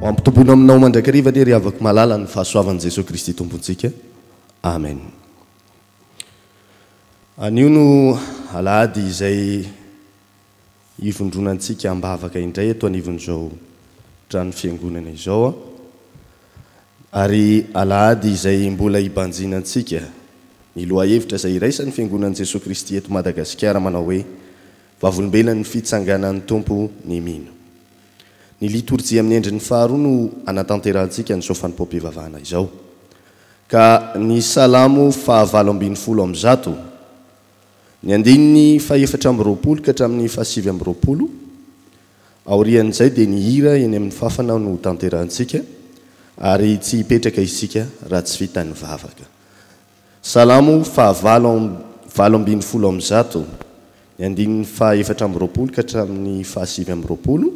Ampitombona aminao mandrakariva dia ry avako malala ny fahasoavan'i Jesosy Kristy tompontsika. Amen. Anio no alahady izay ivondronantsika ambavaka indray eto anivon'izao trano fiangonana izao. Ary alahady izay mbola ibanjinantsika ny loha-hevitra izay iraisan'ny fiangonan'i Jesosy Kristy eto Madagasikara manao hoe vavolombelon'ny fitsanganan'ny tompo ny mino. Ny liturjia amin'ny endriny faharoa no anatanterantsika n'izao fanompoam-pivavahana izao. Ka ny salamo fahavalo ambin'ny folo amby zato, ny andininy faefatra amby roapolo ka hatramin'ny fahasivy amby roapolo, aorian'izay dia ny hira eny amin'ny fafana no tanterantsika, ary tsy hipetraka isika raha tsy vita ny vavaka. Salamo fahavalo ambin'ny folo amby zato, ny andininy faefatra amby roapolo ka hatramin'ny fahasivy amby roapolo,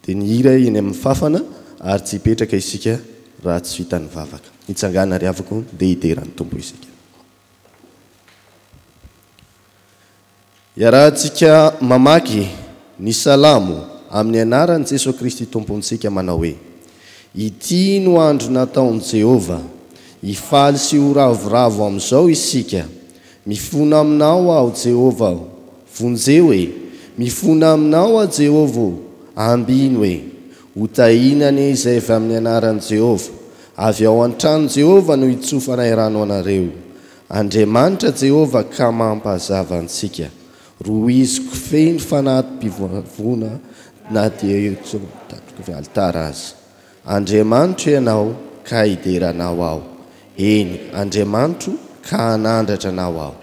dia ny hira eny amin'ny fafana ary tsy hipetraka isika raha tsy vita ny vavaka. Nitsangana ry avako dia hideran'ny tompo isika. Iarahantsika mamaky ny salamo amin'ny anaran'i Jesosy Kristy tompontsika manao hoe: ity no andro nataon'i Jehova, hifaly sy ho ravoravo amin'izao isika. Mifona aminao aho Jehova, vonjeo hoe mifona aminao aho Jehova, ambiny hoe ho tahinany izay avy amin'ny anaran'i Jehova. Avy ao an-trano Jehova no hitsofanay rano anareo. Andriamanitra Jehova ka mampazava antsika. Rohiziko feno fanaty-pivavona na dia altara azy. Andriamanitra ianao ka hideranao aho. Eny, Andriamanitra ka hanandratra anao aho.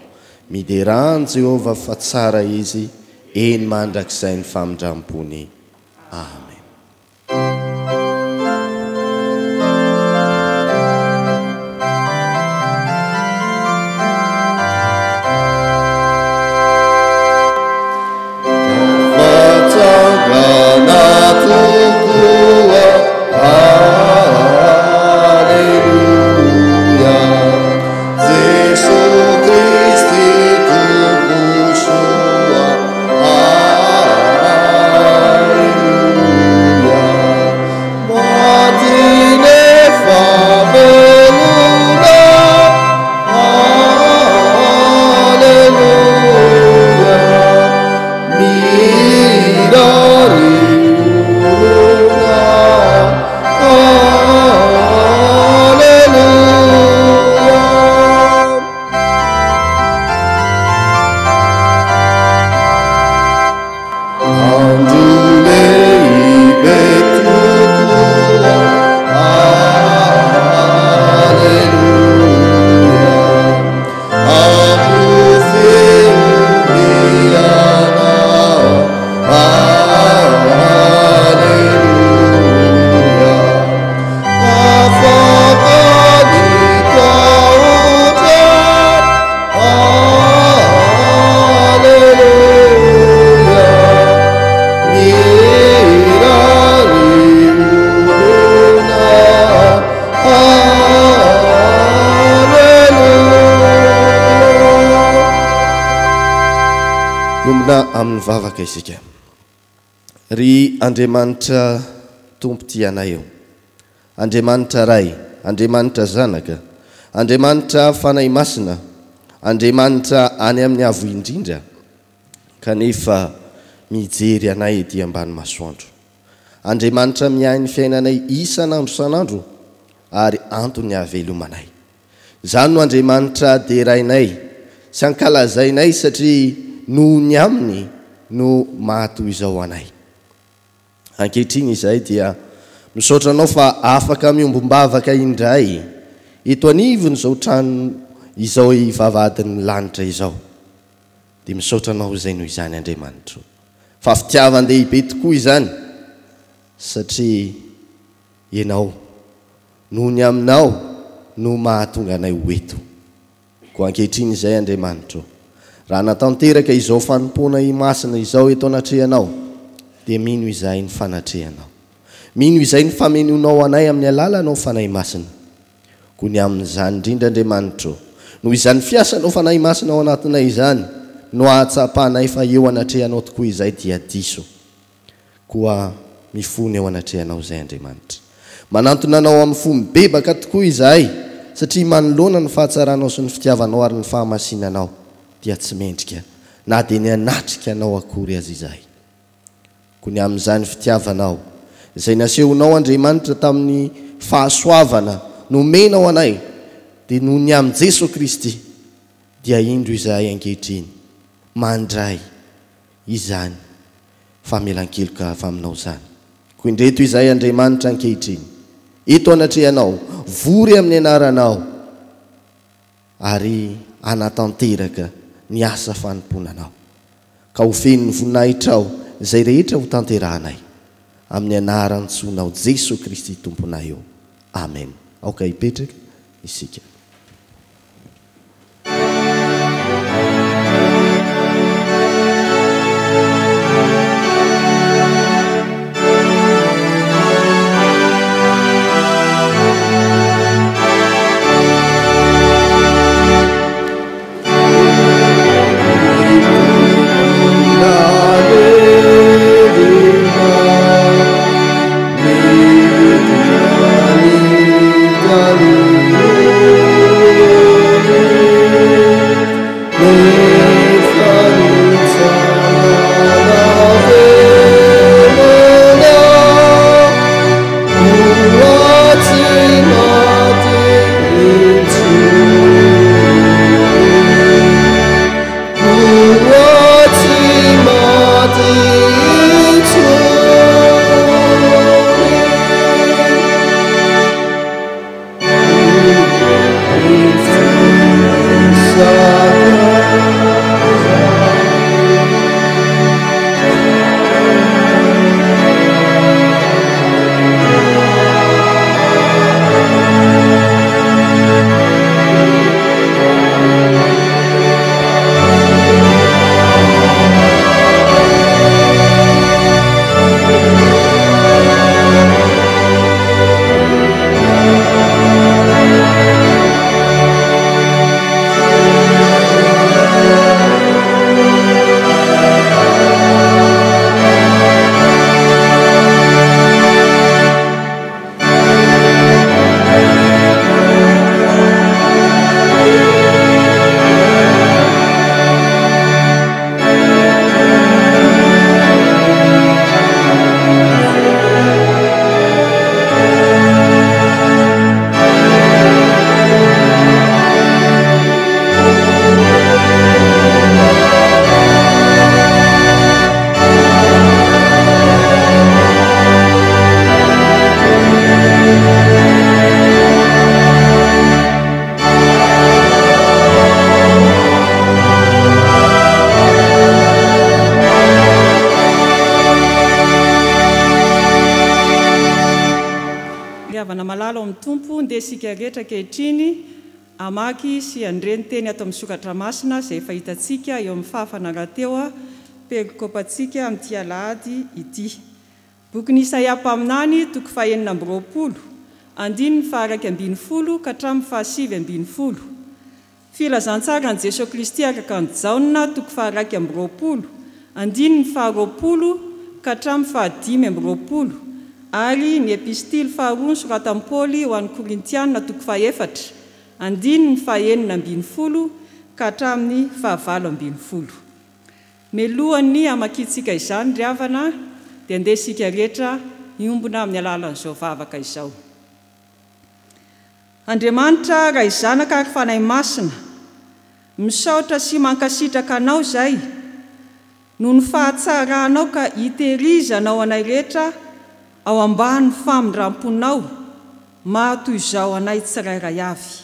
Miderahany Jehova fa tsara izy, eny mandrakizay ny famindram-pony. Amen. Vavaka isika. Ry Andriamanitra tompo tianay eo, Andriamanitra ray, Andriamanitra zanaka, Andriamanitra fanahy masina, Andriamanitra any amin'ny avo indrindra, kanefa mijery anay ety ambany masoandro. Andriamanitra miahy ny fiainanay isan'andro san'andro ary antony havelomanay. Zany no Andriamanitra derainay sy ankalazainay satria noho ny aminy no mahatoy izao anay. Ankehitriny izay dia misaotra anao fa afaka miombombavaka indray eto anivony izao trano izao ivavahadin'ny lanitra izao. Dia misaotra anao izay noho izany Andriamanitra. Fa fitiavan-dehibe tokoa izany satria ianao noho ny aminao no mahatonga anay ho eto. Koa ankehitriny izay Andriamanitra, raha natanteraka izao fanompoana masina izao eto anatrehanao, dia mino izay ny fanatrehanao. Mino izay ny famenonao anay amin'ny alalanao fanahy masina. Koa ny amin'izany indrindra Andriamanitra, noho izany fiasanao fanahy masina ao anatinay izany, no ahatsapanay fa eo anatrehanao tokoa izay dia diso. Koa mifony ao anatrehanao izay Andriamanitra. Manantona anao amin'ny fo mibebaka tokoa izahay satria manoloana ny fahatsaranao sy ny fitiavanao ary ny fahamasinanao dia tsy mendrika na dia ny anatrika anao akory azy izahay. Koa ny amin'izany fitiavanao izay nasehonao Andriamanitra tamin'ny fahasoavana nomenao anay dia noho ny amin'ny Jesosy Kristy dia indro izahay ankehitriny mandray izany famelan-keloka avy aminao izany. Koa indreto izahay Andriamanitra ankehitriny eto anatrehanao vory amin'ny anaranao ary anatanteraka ny asa fanomponanao ka ho feno ny voninahitrao izay rehetra ho tanterahanay amin'ny anaran-tsonao Jesosy Kristy tomponay eo. Amen. Aoka hipetraka isika. Sika rehetra kehitriny amaky sy andreny teny ato amin'ny sokatra masina izay fahitantsika eo amin'ny fahafanaranteo perikopantsika amin'ity alahady ity. Boky ny Isaia mpaminany toko faha 20, andininy faha 2:10 ka hatramin'ny faha 7:10. Filazantsara ny Jesosy Kristy araka ny Jaona toko faha 2:20, andininy faha 20 ka hatramin'ny faha 10:20. Ary ny epistily faharoa soratan'i Paoly ho an'ny Korintiana toko faha 4, andininy faha 9:20 ka hatramin'ny faha 9:20. Melohan'ny amakitsika izany ry havana dia andesika rehetra iombona amin'ny alalan'izao vavaka izao. Andriamanitra raha izanaka ary fanahy masina, misaotra sy mankasitraka anao izay, noho ny fahatsarahanao ka hitehirizanao anay rehetra ao ambany famindram-ponao, mahatoy izao anay tsirairay avy.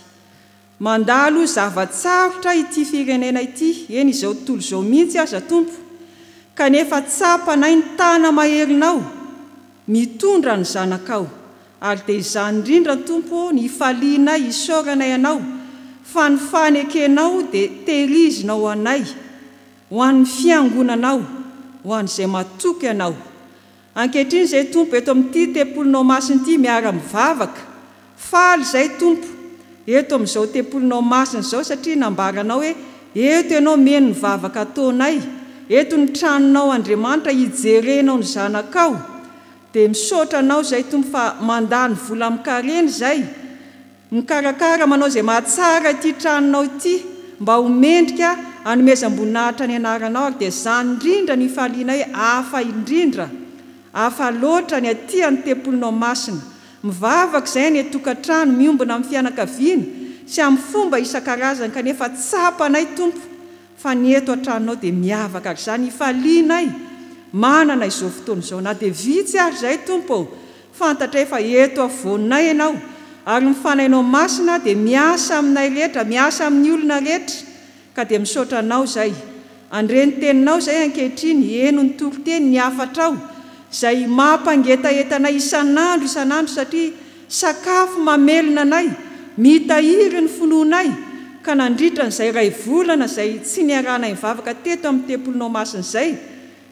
Mandalo zavatsarotra ity firenena ity, eny izao tontolo izao mihitsy aza Tompo, kanefa tsapanay ny tana maherinao, mitondra ny zanakao, ary dia izany indrindra Tompo ny falianay isaoranay anao, fa ny fanekenao dia tehirizinao anay, ho an'ny fiangonanao, ho an'izay matoky anao. Ankehitriny izay Tompo eto amin'ity tempolinao masina ity miara-mivavaka, faly izay Tompo, eto amin'izao tempolinao masina izao satria nambaranao hoe eto ianao meno ny vavaka ataonay, eto ny tranonao Andriamanitra hijerenao ny zanakao, dia misaotra anao izay tompo fa mandany vola mikareny izay mikarakara manao izay mahatsara ity tranonao ity mba homendrika hanomezam-boninahitra ny anaranao ary dia izany indrindra ny faliana hoe hafa indrindra hafa loatra ny aty ny tempolinao masina mivavaka izay ny tokantrano miombona amin'ny fianakaviana sy amin'ny fomba isan-karazany kanefa tsapanay tompo fa ny eto an-tranonao dia miavaka ary izany ifalianay manana izao fotoana izao na dia vitsy ary izay tompo fantatra efa eto avoninay ianao ary mifanainao masina dia miasa aminay rehetra miasa amin'ny olona rehetra ka dia misaotra anao izay andreny teninao izay ankehitriny eno ny toro-teny ny afatrao izay mampangetaentanay isan'andro satria sakafo mamelona anay mitahiry ny finoanay ka nandritra n'izay ray volana izay tsy niarana mivavaka teto amin'ny tempolinao masina izay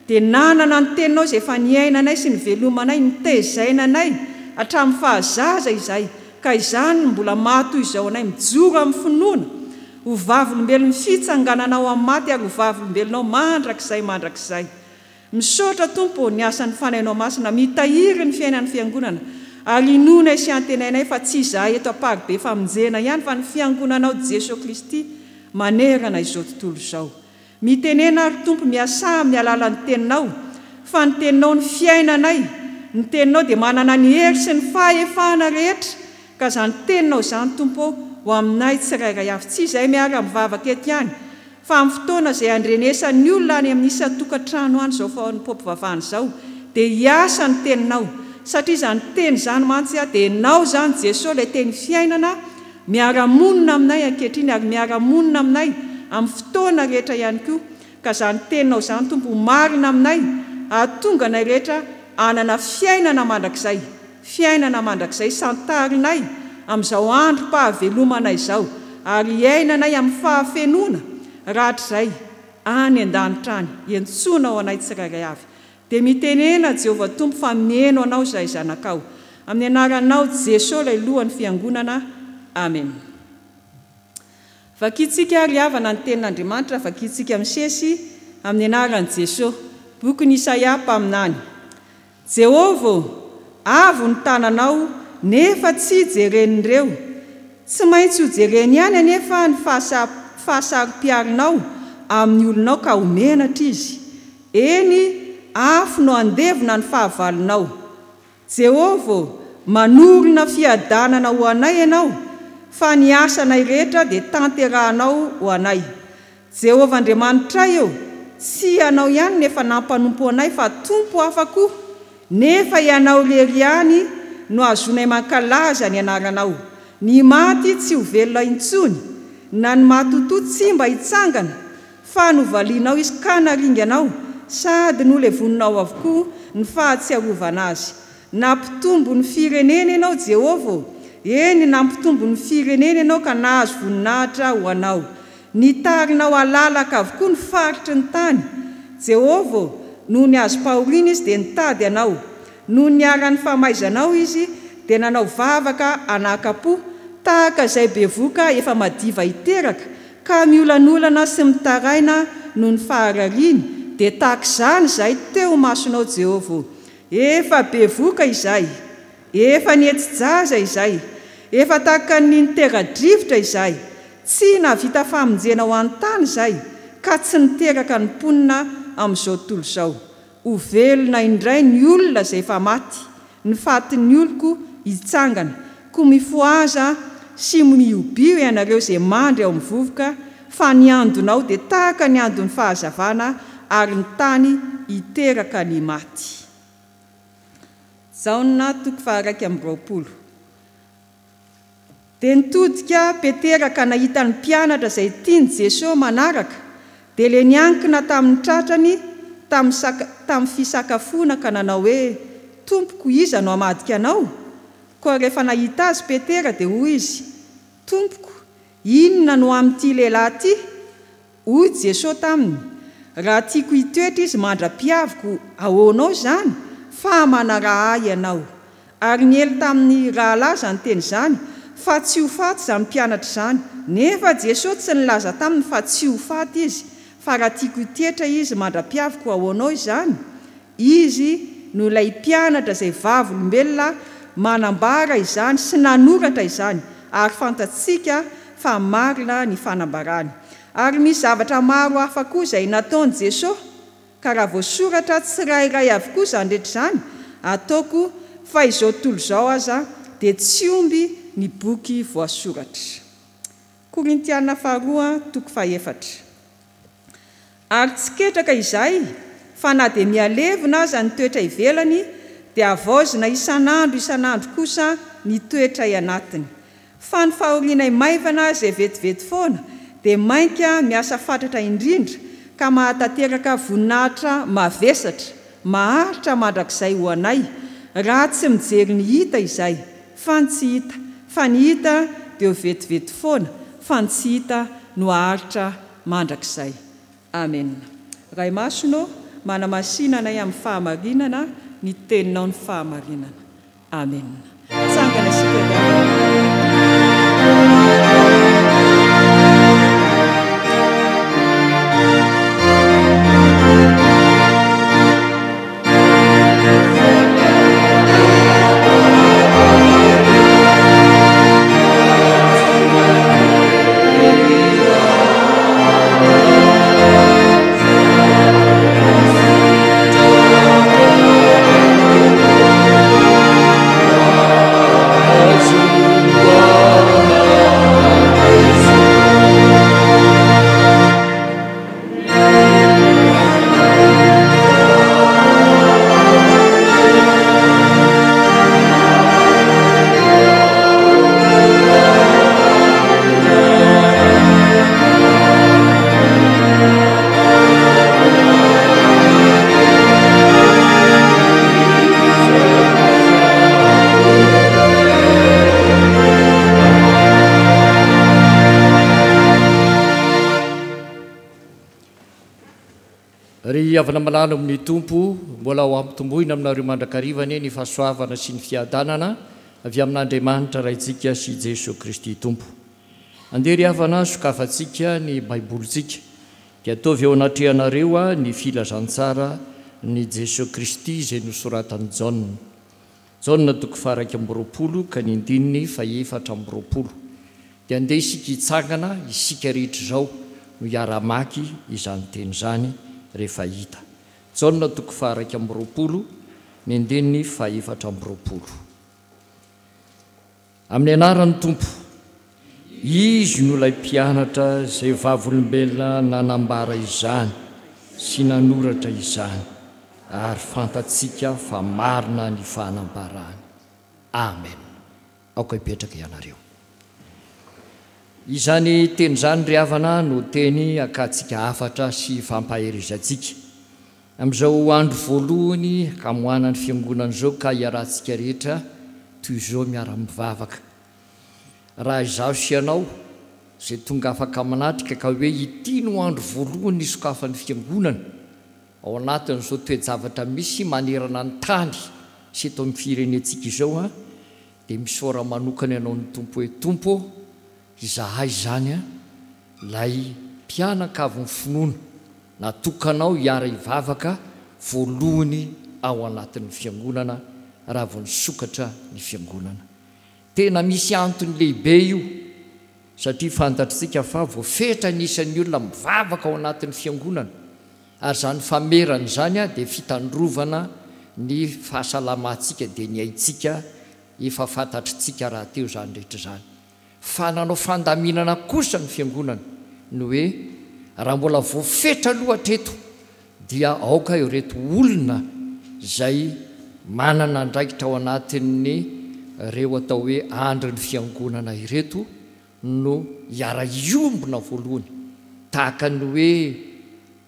dia nanana ny teninao izay efa niainanay sy ny velomanay nitezainanay hatramin'ny fahazaza izay ka izany mbola mato izao anay mijoro amin'ny finoana ho vavolombelon'ny fitsangananao amin'ny maty ary ho vavolombelonao mandrakizay misaotra tompo ny asan'ny fanainao masina mitahiry ny fiainan'ny fiangonana ary inona sy antenainay fa tsy izahay eto aparibe famonjena ihany fa ny fiangonanao Jesosy Kristy manerana izao tontolo izao mitenena ary tompo miasa amin'ny alalan'ny teninao fa ny teninao ny fiainanay ny teninao dia manana ny hery sy ny fahefana rehetra ka izany teninao izany tompo ho aminay tsirairay avy tsy izay miary amin'ny vavaka eto ihany fa amin'ny fotoana izay andrenesan'ny olona any amin'ny isan-tokantrano any izao fao ny pompivavahana izao dia hiasa ny teninao satria izany teny izany mantsy dia ianao izany Jesosy ilay teny fiainana miara-monina aminay ankehitriny ary miara-monina aminay amin'ny fotoana rehetra ihany koa ka izany teninao izany tompo marina aminay ahatonga nay rehetra anana fiainana mandrakizay santarinay amin'izao andro pahavelomanay izao ary iainanay amin'ny fahafenona rahatr'izay any an-danitra any iantsoana ao anay tsirairay avy dia mitenena Jehovah tompo fa mieno anao izay zanakao amin'ny anaranao Jesosy ilay lohan'ny fiangonana amen. Vakitsika ary havana ny tenin'Andriamanitra vakitsika misesy amin'ny anaran'i Jesosy boky ny Isaia mpaminany. Jehovah avo ny tananao nefa tsy jeren'ireo tsy maintsy ho jereny ihany anefa ny fahasari-piarinao amin'ny olonao ka homenatra izy eny afo no andevona ny fahavalonao. Jehovah manorina fiadanana ho anay ianao fa ny asanay rehetra dia tanterahanao ho anay. Jehovah Andriamanitra eo tsy ianao ihany nefa nampanompo anay fa tompo hafa koa nefa ianao lery ihany no azonay mankalaza ny anaranao. Ny maty tsy ho velona intsony na ny matoto tsy mba hitsangana fa novalianao izy ka naringanao sady nolevoninao avokoa ny fahatsiarovana azy. Nampitombo ny firenena ianao Jehovah eny nampitombo ny firenena ianao ka nahazo voninahitra ho anao. Nitarinao alalaka avokoa ny faritry ny tany. Jehovah noho ny azo pahoriana izy dia nitady anao, noho ny aran'ny famaizanao izy dia nanao vavaka anakapo tahaka izay bevoka efa madiva hiteraka ka miolanolana sy mitaraina noho ny faharariany dia tahaka izany izay teo masonao Jehovah. Efa bevoka izay, efa nihetsi-jaza izay, efa tahaka ny nitera-drivotra izay, tsy navita famonjena ho an-tany izay ka tsy niteraka ny mponina amin'izao tontolo izao. Ho velona indray ny olona izay efa maty, ny fatin'ny oloko hitsangana, koa mifoaza sy miobio ianareo izay mandry ao amin'ny vovoka fa ny andonao dia tahaka ny andon'ny fahazavana ary ny tany hiteraka ny maty. Zaona toko faha 2. Dia nitodika Petera ka nahita ny mpianatra izay tiany Jesosy manaraka dia le niankina tamin'ny tratrany tamin'ny fisakafoana ka nanao hoe Tompoko iza no amadika anao? Koa rehefa nahita azy Petera dia hoy izy, Tompoko, inona no amin'ity lehilahy ity? Hoy Jesosy taminy, raha tiako hitoetra izy mandra-piaviko ahoanao izany fa manaraha ahy ianao. Ary niely tamin'ny rahalahy izany teny izany fa tsy ho faty izany mpianatra izany. Nefa Jesosy tsy nilaza taminy fa tsy ho faty izy, fa raha tiako hitoetra izy mandra-piaviko ahoanao izany? Izy no ilay mpianatra izay vavolombelona manambara izany sy nanoratra izany ary fantatsika fa marina ny fanambarany. Ary misy zavatra maro hafa koa izay nataony Jesosy ka raha voasoratra tsirairay avokoa izany rehetra izany ataoko fa izao tontolo izao aza dia tsy omby ny boky voasoratra. Korintiana 2:4. Ary tsy ketraka izay fa na dia mialevina aza ny toetra ivelany dia avaozina isan'andro kosa ny toetra ianatiny. Fa ny fahoriana maivana izay vetivety foana dia mainka miasa fatratra indrindra ka mahatanteraka voninahitra mavesatra maharitra mandrakizay ho anay raha tsy mijery ny hita izay fa ny tsy hita, fa ny hita dia vetivety foana fa ny tsy hita no haharitra mandrakizay. Amen. Ray masonao manamasinana amin'ny fahamarinana ny teninao ny fahamarinana. Amen. Tsangana sika avana malalo amin'ny tompo mbola ho ampitomboina aminareo mandrakarivany ny fahasoavana sy ny fiadanana avy amin'Andriamanitra raintsika sy Jesosy Kristy tompo. Andery havana sokafantsika ny baibolitsika dia ataovy eo anatrehanareo ny filazantsara ny Jesosy Kristy izay nosoratany Jaona. Jaona 2:20 ka ny 4:20 dia andeha isika hitsangana isika rehetra izao no hiara-maky izany teny izany rehefa hita. Jaona 2:20 ny 4:20. Amin'ny anaran'ny tompo, izy no ilay mpianatra izay vavolombelona nanambara izany sy nanoratra izany ary fantatsika fa marina ny fanambarany. Amen. Aoka hipetraka ianareo. Izany teny izany ry havana no teny akatsika hafatra sy fampaherizantsika amin'izao andro voalohany kamohanany fiangonana izao ka hiarahantsika rehetra toy izao miara-mivavaka. Raha izaho sy ianao izay tonga afaka manatrika ka hoe ity no andro voalohany nisokafan'ny fiangonana ao anatin'izao toe-javatra misy manerana ny tany sy eto amin'ny firenentsika izao dia misaora manokana ianao ny tompo hoe tompo izahay izany lay mpianakavy ny finoana natokanao hiara hivavaka voalohany ao anatin'ny fiangonana raha vao nisokatra ny fiangonana. Tena misy antony lehibe io satria fantatritsika fa voafetra ny isan'ny olona mivavaka ao anatin'ny fiangonana ary zany famerana izany dia fitandrovana ny fahasalamantsika dia ny aintsika efa fantatritsika raha teo zany rehetra zany. Fa nanao fandaminana kosa ny fiangonana no hoe raha mbola voafetra lohatra eto dia aoka eo reto olona izay manana ndraikitra ao anatin'ny reo atao hoe andry ny fiangonana ireto no hiara iombona voalohany tahaka ny hoe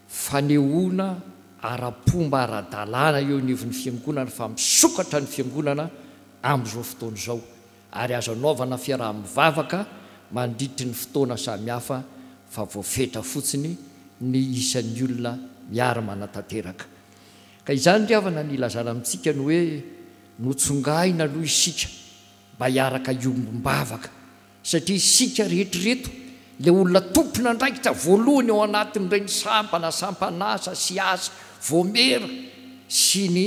fanehoana ara-pomba ara-dalàna eo nivon'ny fiangonana fa misokatra ny fiangonana amin'izao fotoana izao ary azo anaovana fiaraha-mivavaka mandritry ny fotoana samihafa fa voafetra fotsiny ny isan'ny olona miara-manatanteraka. Ka izany ry havana ny ilazana amintsika no hoe notsongaina aloha isika mba hiaraka iombom-bavaka satria isika rehetrareto le olona tompona ndraikitra voalohany ao anatin'ireny sampanasa sy asa voamera sy ny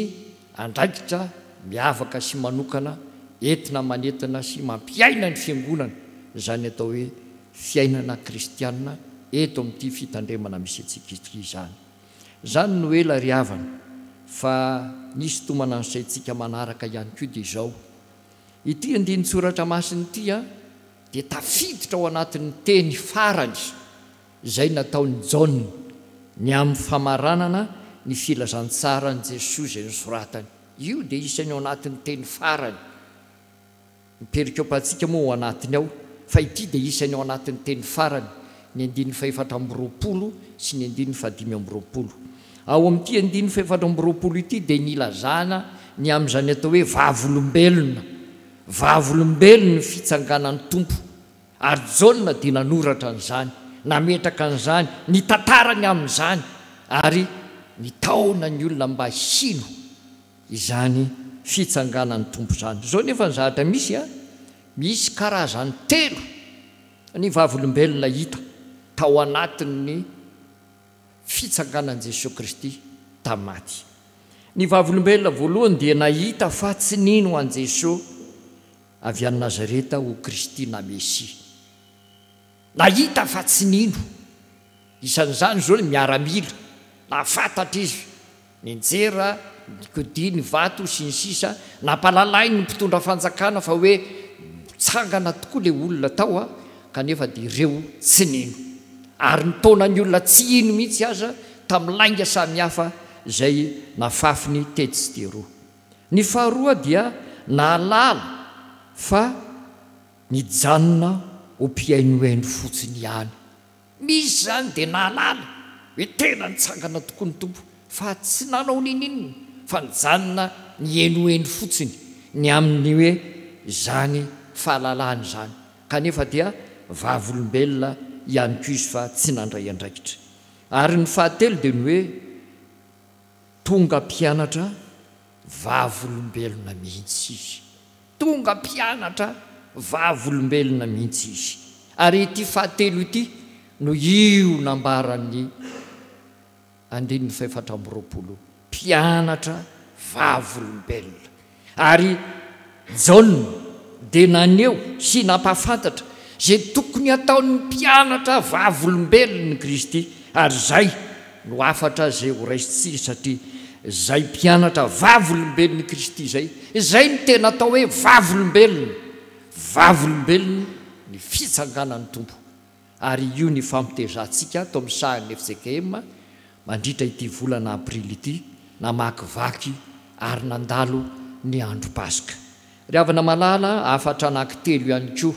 andraikitra miavaka sy manokana entina manentana sy mampiaina ny fiangonana zany atao hoe fiainana kristianina eto amin'ity fitandremana misy antsika izany. Zany no ela ry havana fa nisy tomana ansaintsika manaraka ihany koa dia izao. Ity andiny soratra masiny ity dia tafiditra ao anatin'ny teny farany izay nataon'ny Jaona ny amin'ny famaranana ny filazantsara ny Jesosy izay nosoratany. Io dia isany ao anatin'ny teny farany. Ny perikôpantsika moa ao anatiny ao, fa ity dia isany ao anatin'ny teny farany, ny 420 sy ny 520. Ao amin'ity 420 ity dia nilazana ny amin'izany atao hoe vavolombelona. Vavolombelona ny fitsanganan'ny tompo. Ary Jaona dia nanoratra an'izany, nametraka an'izany, ny tantarany amin'izany, ary nitaona ny olona mba hino izany fitsanganan'ny tompo izany. Zao nefa ny zahatra misy karazany 3 ny vavolombelona hita tao anatin'ny fitsanganan'i Jesosy Kristy tamaty. Ny vavolombelona voalohany dia nahita fa tsy nino an Jesosy avy any Nazareta ho Kristy na Mesia. Nahita fa tsy nino. Isan'izany zao ny miaramila, nafantatra izy, ninjera, nikody, ny vato sy ny sisa, nampalalai ny mpitondra fanjakana fa hoe tsangana tokoa le olona tao kanefa dia ireo tsy nino. Ary nitaona ny olona tsy ino mihitsy aza tamin'ny lainga samihafa izay nafafiny tety sy teroa. Ny faharoa dia nalala fa nijanona ho mpiainohaino fotsiny ihany. Misy zany dia nalala hoe tena nitsangana tokoa ny tompo fa tsy nanao ninino fa nijanona ny hainohaino fotsiny ny amin'ny hoe zany fahalalahany zany. Kanefa dia vavolombelona ihany koa izy fa tsy nandray andraikitra. Ary ny fahatelo dia ny hoe tonga mpianatra vavolombelona mihitsy izy. Tonga mpianatra vavolombelona mihitsy izy. Ary ity fahatelo ity no io nambaran'ny 420 mpianatra vavolombelona. Ary Jaona dia naneo sy nampahafantatra zay tokony ataon'ny mpianatra vavolombelona Kristy. Ary zay no afatra zay ho raisitsika satria zay mpianatra vavolombelona Kristy zay no tena atao hoe vavolombelona. Vavolombelona ny fitsanganan'ny tompo. Ary io ny fampitezantsika tao amin'ny sahan'ny FJKM mandritra ity volana aprily ity, namakivaky ary nandalo ny andro Paska. Ry havana malala, afatra anankitelo ihany koa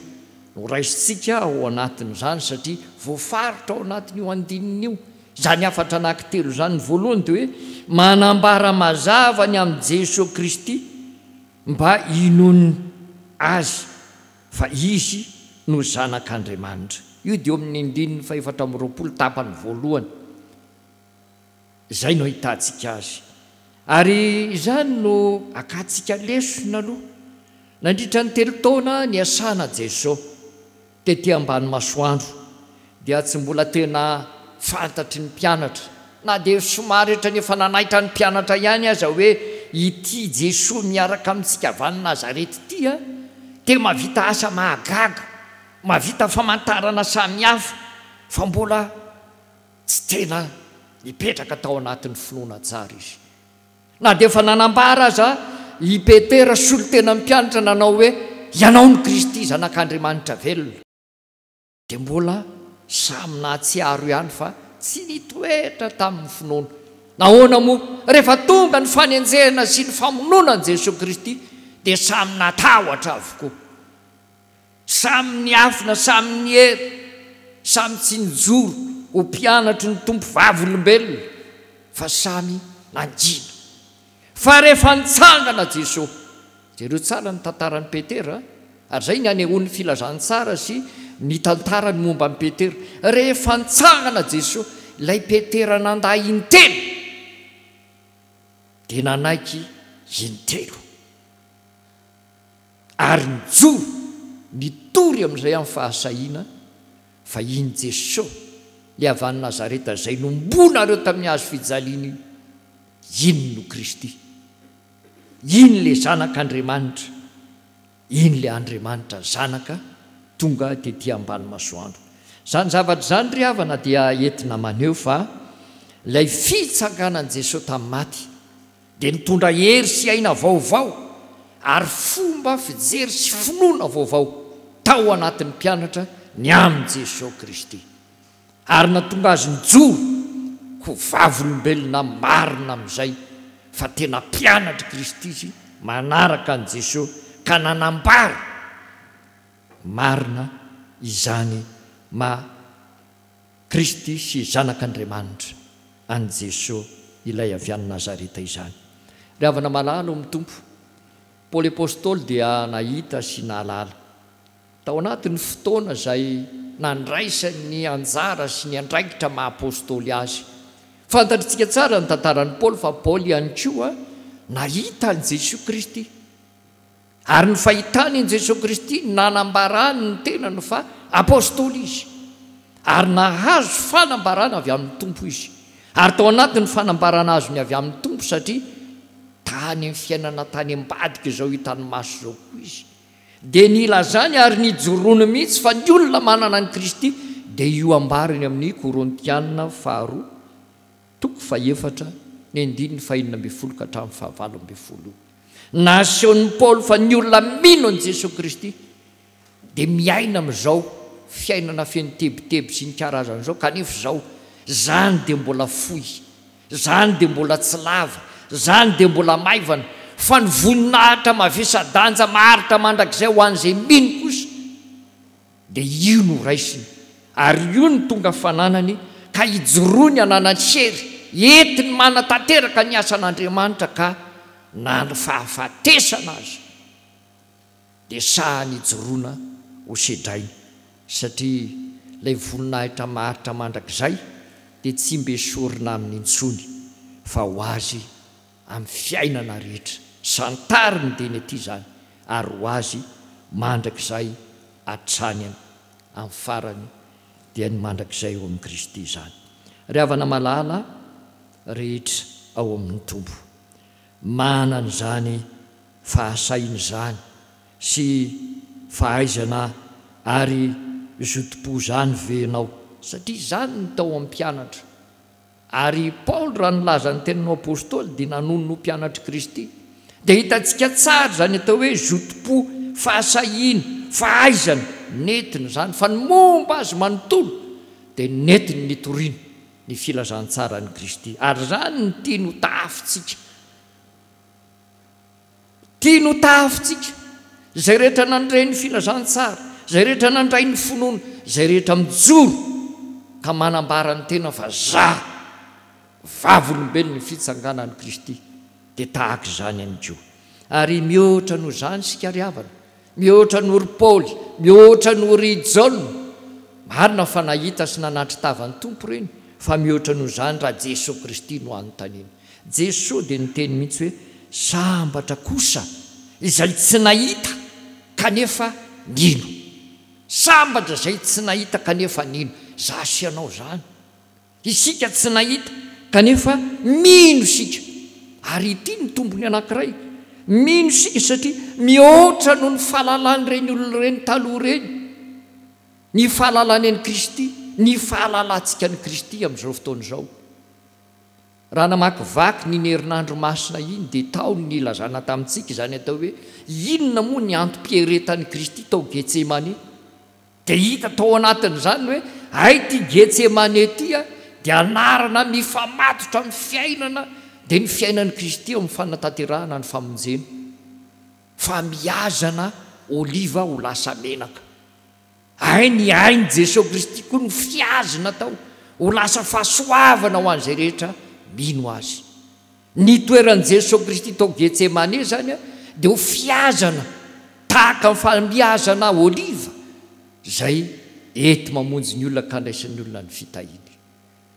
no raisitsika ao anatin'izany satria voafaritra ao anatin'io andinin'io. Zany afatra anankitelo zany, ny voalohany dia hoe manambara mazava ny amin'ny Jesosy Kristy mba inony azy fa izy no zanak'Andriamanitra. Io dia amin'ny 420 tapany voalohany. Zay no ahitantsika azy. Ary izany no akatsika lesona aloha. Nandritra ny 3 taona ny asana Jesosy tetỳ ambany masoandro dia tsy mbola tena fantatry ny mpianatra, na dia somary etra nefa nanaitra ny mpianatra ihany aza hoe ity Jesosy miaraka amintsika avy any Nazareta ity dia mavita asa mahagaga, mavita famantarana samihafa fa mbola tsy tena hipetraka tao anatin'ny finoana tsara izy. Na dia efa nanambara aza i Petera solo tena mpianatra nanao hoe ianao ny Kristy zanak'Andriamanitra velona, dia mbola samy nahatsiaro ihany fa tsy nitoetra tamin'ny finoana. Nahoana moa rehefa tonga ny fanenjehana sy ny famonoana ny Jesosy Kristy dia samy natahotra avokoa, samy niafina, samy niery, samy tsy nijoro ho mpianatry ny tompo vavolombelona fa samy nangina. Fa rehefa nitsangana Jesosy, jereo tsara ny tantaran'ny Petera, ary zay ny anehoan'ny filazantsara sy ny tantarany momba amin'ny Petera. Rehefa nitsangana Jesosy, ilay Petera nanday intelo dia nanaiky intelo ary nijoro nitory amin'izay amin'ny fahasahiana fa iny Jesosy le avy any Nazareta zay nombonareo tamin'ny hazo fijaliana iny no Kristy. iny le zanak'Andriamanitra, iny le Andriamanitra zanaka tonga dia ty ambany masoandro. Zany zavatra zany ry havana dia entina maneho fa ilay fitsanganan' Jesosy tamin'ny maty dia nitondra hery sy aina vaovao ary fomba fijery sy finoana vaovao tao anatin'ny mpianatra ny amin' Jesosy Kristy, ary natonga azy nijoro ho vavolombelona marina amin'izay fa tena mpianatra Kristy izy manaraka an' Jesosy ka nanambara marina izany Kristy sy zanak'Andriamanitra an' Jesosy ilay avy any Nazareta izany. Ry havana malala amin'ny Tompo, Paoly apôstôly dia nahita sy nahalala tao anatin'ny fotoana izay nandraisany anjara sy ny andraikitra maha-apôstôly azy. Fantatritsika tsara ny tantaran'i Paoly fa Paoly ihany koa nahita an' Jesosy Kristy, ary ny fahitany an' Jesosy Kristy nanambarany ny tenany fa apôstôly izy, ary nahazo fanambarana avy amin'ny Tompo izy, ary tao anatin'ny fanambarana azo ny avy amin'ny Tompo satria tany amin'ny fiainana tany ambadika izao hitany maso izao koa izy dia nilazany ary nijoroany mihitsy fa ny olona manana any Kristy dia io ambariny amin'ny Korintiana 2:4-9-20 nasehon'ny Paoly fa ny olona mino an' Jesosy Kristy dia miaina amin'izao fiainana feno tebiteby sy ny karazan'izao, kanefa izao zany dia mbola fohy, zany dia mbola tsy lava, zany dia mbola maivana, fa ny voninahitra mavesa-danja maharitra mandrakizay ho an'izay mino kosa dia io no raisiny, ary io ny tonga fananany ka hijoroany anana-tsery entiny manatanteraka ny asan'Andriamanitra ka fahafatesana azy dia sahany hijoroana ho sedrainy, satria ilay voninahitra maharitra mandrakizay dia tsy mbe sorina amin'ny intsony fa ho azy amin'ny fiainana rehetra, santariny dia ny aty zany, ary ho azy mandrakizay hatrany amin'ny farany dia ny mandrakizay eo amin'ny Kristy zany. Ry havana malala rehetra ao amin'ny Tompo, manany zany fahasainy zany sy fahaizana ary zotom-po zany venao, satria zany ny tao amin'ny mpianatra. Ary Paoly raha nilaza ny teninao apôstôly dia nanono no mpianatra Kristy dia hitantsika tsara zany atao hoe zotom-po, fahasahina, fahaizana netiny zany, fa ny momba azy manontolo dia netiny nitoriana ny filazantsara ny Kristy, ary zany ny tiany ho tahafintsika, tiany ho tahafintsika zay rehetra nandray ny filazantsara, zay rehetra nandray ny finoana, zay rehetra mijoro ka manambara ny tena fa vavolombelona ny fitsanganan'i Kristy dia tahaka izany ihany koa. Ary mihoatra noho izany sika ry havana, mihoatra noho ry Paoly, mihoatra noho ry Jaona, marina fa nahita sy nanatry tavan'ny Tompo reny, fa mihoatra noho izany raha Jesosy Kristy no anontaniana. Jesosy dia niteny mihitsy hoe sambatra kosa izay tsy nahita kanefa nino, sambatra izay tsy nahita kanefa nino. Za sy ianao zany, isika tsy nahita kanefa mino isika, ary ity ny tombony anankiray, mino isika satria mihoatra noho ny fahalalan'ireny olona ireny taloha ireny, ny fahalalany an'i Kristy, ny fahalalantsika an'i Kristy amin'izao fotoana izao. Raha namakivaky ny herinandro masina iny dia tao ny ilazana tamintsika izany atao hoe inona moa ny antom-pieretan'i Kristy tao Getsemane, dia hita tao anatin'izany hoe ay ty Getsemane tya dia anarana mifamatotra amin'ny fiainana dia ny fiainan'i Kristy eo amin'ny fanatanterahana ny famonjena, fa miazana oliva ho lasa menaka. Ay ny ainy Jesosy Kristy koa ny fiazana tao ho lasa fahasoavana ho an'izay rehetra mino azy. Ny toeran'i Jesosy Kristy tao Getsemane zany dia ho fiazana tahaka ny famiazana oliva zay ety mamonjy ny olona ka andraisan'ny olona ny fitahiny.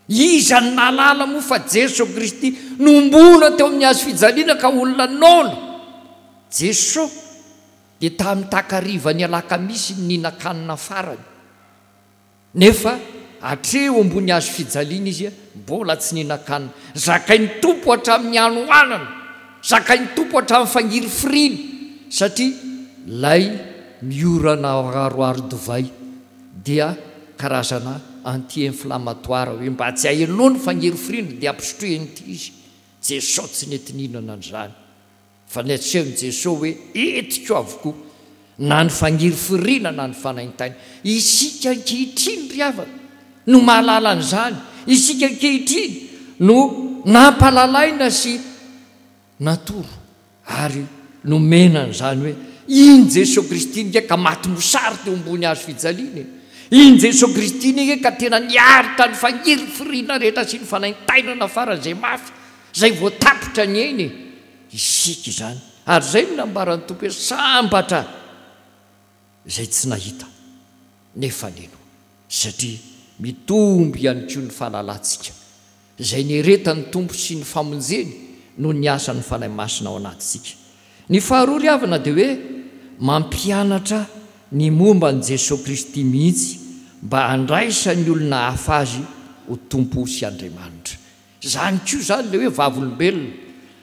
Iza ny nalala moa fa Jesosy Kristy nombona teo amin'ny hazo fijaliana ka olona naona. Jesosy dia tamin'ny takariva ny alakamisy ny ninakanina farany, nefa hatreo ambony hazo fijaliana izy mbola tsy ninakanina. Zakain'ny Tompo hatramin'ny anohanana zakain'ny tompo hatramin'ny fangiry firina satria lay miorana aroaro dovay dia karazana anti-inflammatoire hoe mba tsy hahelona ny fangiry firina dia ampisotroen'ity izy Jesosy tsy netininana an'izany fa netsehony Jesosy hoe etiko avokoa na ny fangiry firina na ny fanaintaina isika ankehitriny ry havana no mahalala an'izany isika ankehitriny no nampalalaina sy natoro ary nomena an'izany hoe iny Jesosy Kristy nika ka maty mosary teo ambony hazo fijaliana iny Jesosy Kristy nika ka tena niaritra ny fangiry firina rehetra sy ny fanaintainana faran'izay mafy zay voatapitra ny eny isika izany ary zay no nambaran'ny tompo hoe sambatra zay tsy nahita nefa neno satria mitomby ihany koa ny fahalalantsika zay nieretan'ny tompo sy ny famonjeny no ny asan'ny fanahy masina ao anatintsika ny faharoa ry havana dia hoe mampianatra ny momba ny Jesosy Kristy mihitsy mba handraisany olona hafa azy ho tompo sy Andriamanitra zany koa zany le hoe vavolombelona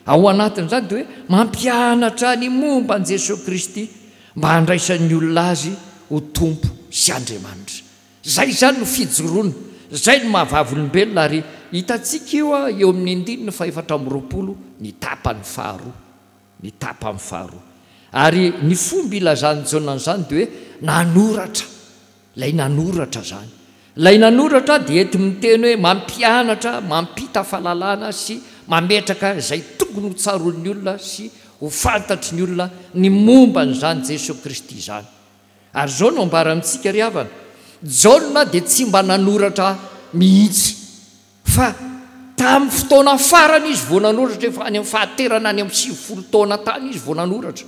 ao anatin'izany dia hoe mampianatra ny momba ny Jesosy Kristy mba handraisan'ny olona azy ho tompo sy Andriamanitra zay zany no fijoroana zay no mahavavolombelona ary hitantsika io eo amin'ny 420 ny tapany faharoa ny tapany faharoa ary ny fomba ilazany jonan'izany dia hoe nanoratra lay nanoratra zany lay nanoratra dia ety miteny hoe mampianatra mampita fahalalana sy mametraka zay tokony ho tsaroan'ny olona sy ho fantatry ny olona ny momba n'izany Jesosy Kristy zany ary zao no ambara amintsika ry havana Jaona dia tsy mba nanoratra mihitsy fa tamin'ny fotoana farany izy vao nanoratra efa any amin'ny fahaterana any amin'ny 90 taona tany izy vao nanoratra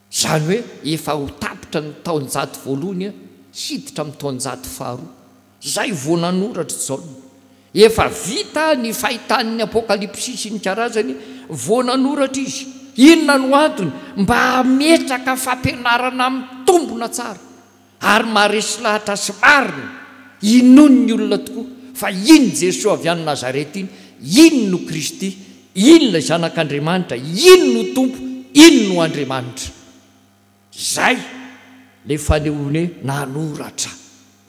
zany hoe efa ho tapitra ny taonjato voalohany siditra amin'ny taonjato faharoa zay vao nanoratra Jaona efa vita ny fahitan'ny apokalipsy sy ny karazany vao nanoratra izy inona no antony mba hametraka fampianarana mitombona tsara ary maharesy lahatra sy marina inony ny olona tokoa fa iny Jesosy avy any Nazareta iny no Kristy iny lay zanak'Andriamanitra iny no tompo iny no Andriamanitra zay le fanehoany nanoratra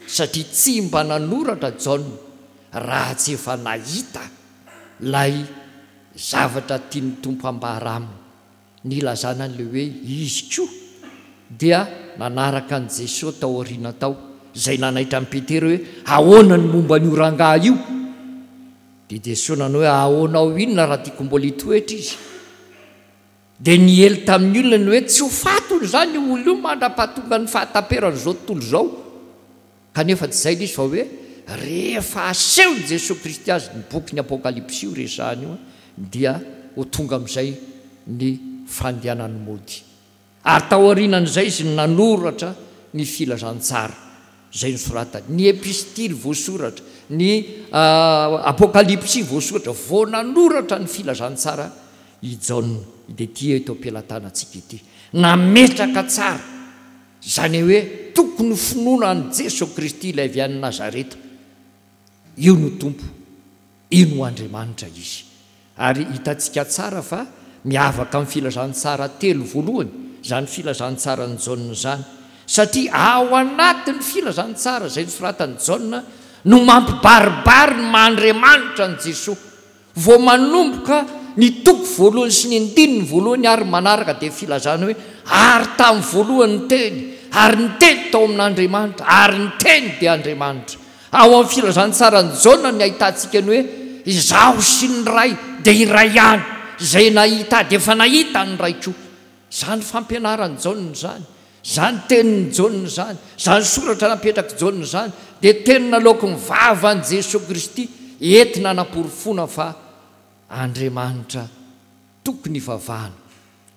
satria tsy mba nanoratra Jaona raha tsy efa nahita lay zavatra tiany tompo ambaraminy ny lazana an'le hoe izy koa dia nanaraka an Jesosy tao aoriana tao zay nanaitra amin'ny Petera hoe ahoana ny momba ny orangahy io dia Jesosy nanao hoe ahoana ao inona raha tiako mbola hitoetra izy dia niely tamin'ny olona ny hoe tsy ho fatony zany io olona io mandra-pahatonga ny fahataperany zao tontolo zao kanefa tsy zay izy fa hoe rehefa aseho Jesosy Kristy azy ny boky ny apokalipsy io resahany io dia ho tonga amin'izay ny fandehanany mody ary tao aorianan'izay izy nanoratra ny filazantsara zay nosoratany ny epistily voasoratra ny apokalipsy voasoratra vao nanoratra ny filazantsara i Jaona dia ty eto am-pilatanantsika ity nametraka tsara zany hoe tokony finoana ny Jesosy Kristy ilay avy any Nazareta io no tompo io no Andriamanitra izy ary hitantsika tsara fa miavaka amin'ny filazantsara telo voalohany zany filazantsara ny Jaona zany satria ao anatin'ny filazantsara zay nosoratany Jaona no mampibaribary ny mahandriamanitra ny Jesosy vao manomboka ny toko voalohany sy ny andininy voalohany ary manaraka dia filazana hoe ary tamin'ny voalohany ny teny ary ny teny tao amin'Andriamanitra ary ny teny dia Andriamanitra ao amin'ny filazantsara ny Jaona ny ahitantsika ny hoe izaho sy ny ray dia iray ihany zay nahita dia efa nahita ny ray koa zany fampianarany Jaona zany zany tenin'ny Jaona zany zany soratra napetraka Jaona zany dia teny nalaoko ny vavany Jesosy Kristy entina naporofona fa Andriamanitra tokony ivavahana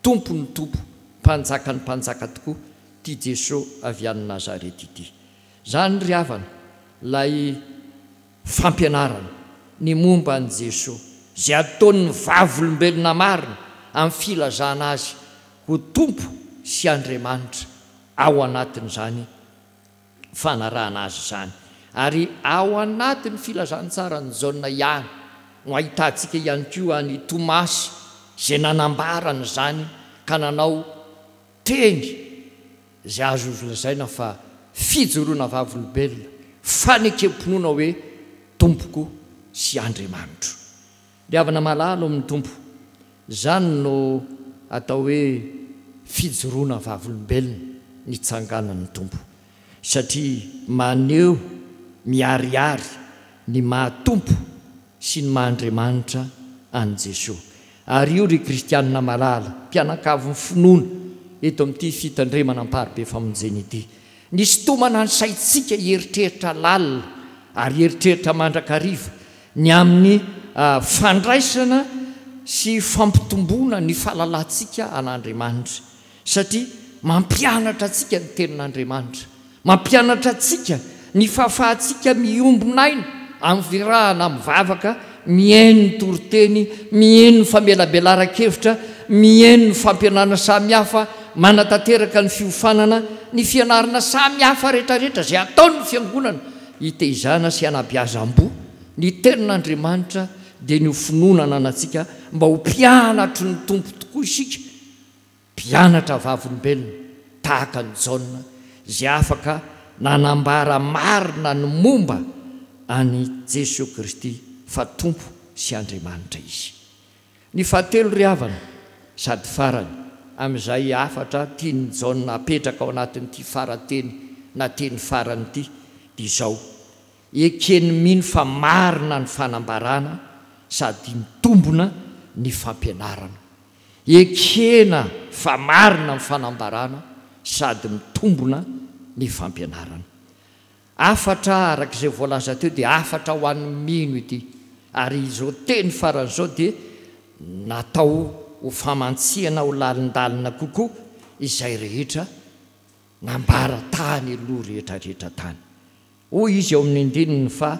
tompony tompo mpanjaka ny mpanjaka tokoa ty Jesosy avy any Nazareta ity zany ry havana lay fampianarana ny momba ny Jesosy zay ataon'ny vavolombelona marina amin'ny filazana azy ho tompo sy Andriamanitra ao anatin'izany fanarahana azy zany ary ao anatin'ny filazantsara ny Jaona ihany no ahitantsika ihany koa ny Tomasy izay nanambarana zany ka nanao teny izay azo lazaina fa fijoroana vavolombelona fanekem-pinoana hoe tompoko sy Andriamanitro. Ry havana malalo amin'ny tompo, zany no atao hoe fijoroana vavolombelona ny tsanganan'ny tompo, satria maneho miariary ny mahatompo sy ny mahandriamanitra any Jesosy. Ary io ry kristianina malala, mpianakavy ny finoana eto amin'ity fitandremana amparibe famonjeny ity, ny sitomana ny saitsika heritreritra lalina ary heritreritra mandrakariva ny amin'ny fandraisana sy fampitomboana ny fahalalantsika an'Andriamanitra, satria mampianatra atsika ny tenin'Andriamanitra, mampianatra atsika ny fahafahantsika miombinaina amin'ny virahana mivavaka, mihaino ny toroteny, mihaino ny famelabelaran-kevitra, mihaino ny fampianarana samihafa, manatanteraka ny fiofanana, ny fianarana samihafa rehetrarehetra izay ataony ny fiangonana hitezana sy hanabeazam-bo ny tenin'Andriamanitra dia ny finoana anantsika mba ho mpianatro ny tompo tokoa isika, mpianatra vavolombelona tahaka ny Jaona izay afaka nanambara marina ny momba any Jesosy Kristy fa tompo sy Andriamanitra izy. Ny fahatelo ry havana sady farany amin'izay afatra tiany Jaona apetraka ao anatin'ity farateny na teny farany ity dia izao: ekeny mino fa marina ny fanambarana sady mitombona ny fampianarana. Ekena fa marina ny fanambarana sady mitombona ny fampianarana. Afatra arak'izay voalaza teo dia afatra ho an'ny mino ity, ary izao teny faran'izao dia natao ho famantsiana ho lalindalina kokoa izay rehetra nambara tany aloha rehetrarehetra tany. Hoy izy ao amin'ny andininy fa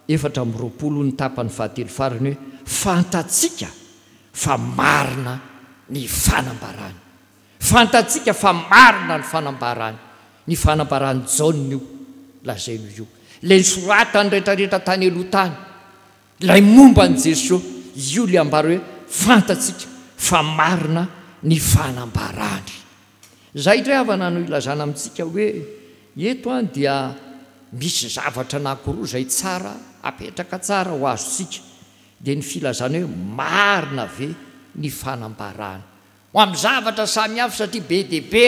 420 ny tapany fahatelo farany hoe fantatsika fa marina ny fanambarany. Fantatsika fa marina ny fanambarany. Ny fanambarany Jaona io lazaino io, ilay soratany rehetrarehetra tany aloha tany, ilay momba ny Jesosy, io le ambara hoe fantatsika fa marina ny fanambarany. Zay ndray havana no ilazana amintsika hoe eto dia misy zavatra anankiroa izay tsara apetraka tsara ho azontsika, dia ny filazana hoe marina ve ny fanambarany ho amin'ny zavatra samihafa, satria be dia be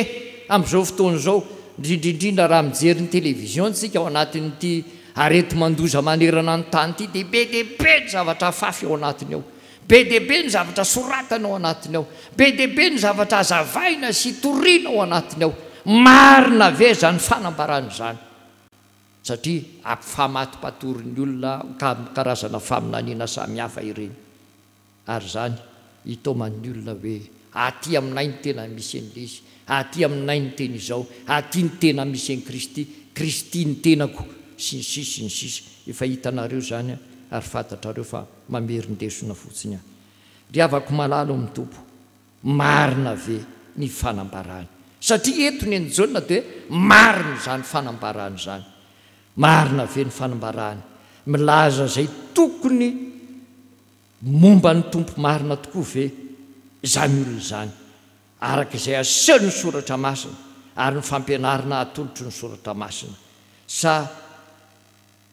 amin'izao fotoan'izao, indrindrindrindra raha mijery ny televizion tsika ao anatin'ity arety mandoza manerana ny tany ity, dia be dia be ny zavatra fafy ao anatiny ao, be dia be ny zavatra soratana ao anatiny ao, be dia be ny zavatra azavaina sy toriana ao anatiny ao. Marina ve zany fanambarany zany? Satria ampifamatipatoriny olona karazana faminaniana samihafa ireny, ary zany hitaomany olona hoe aty aminay ny tena misy an'ilay izy, aty aminay ny tena izao, aty ny tena misy an'i Kristy, Kristy ny tenako, sy ny sisy sy ny sisy. Efa hitanareo zany ary fantatrareo fa mamerindesona fotsiny. Ry havako malalo amin'ny tompo, marina ve ny fanambarany? Satria eto ny Jaona dia marina zany fanambarany zany. Marina ve ny fanambarany? Milaza zay tokony momba ny tompo marina tokoa ve zany olona zany, arak'izay asehony ny soratra masina ary ny fampianarana atolotry ny soratra masina, sa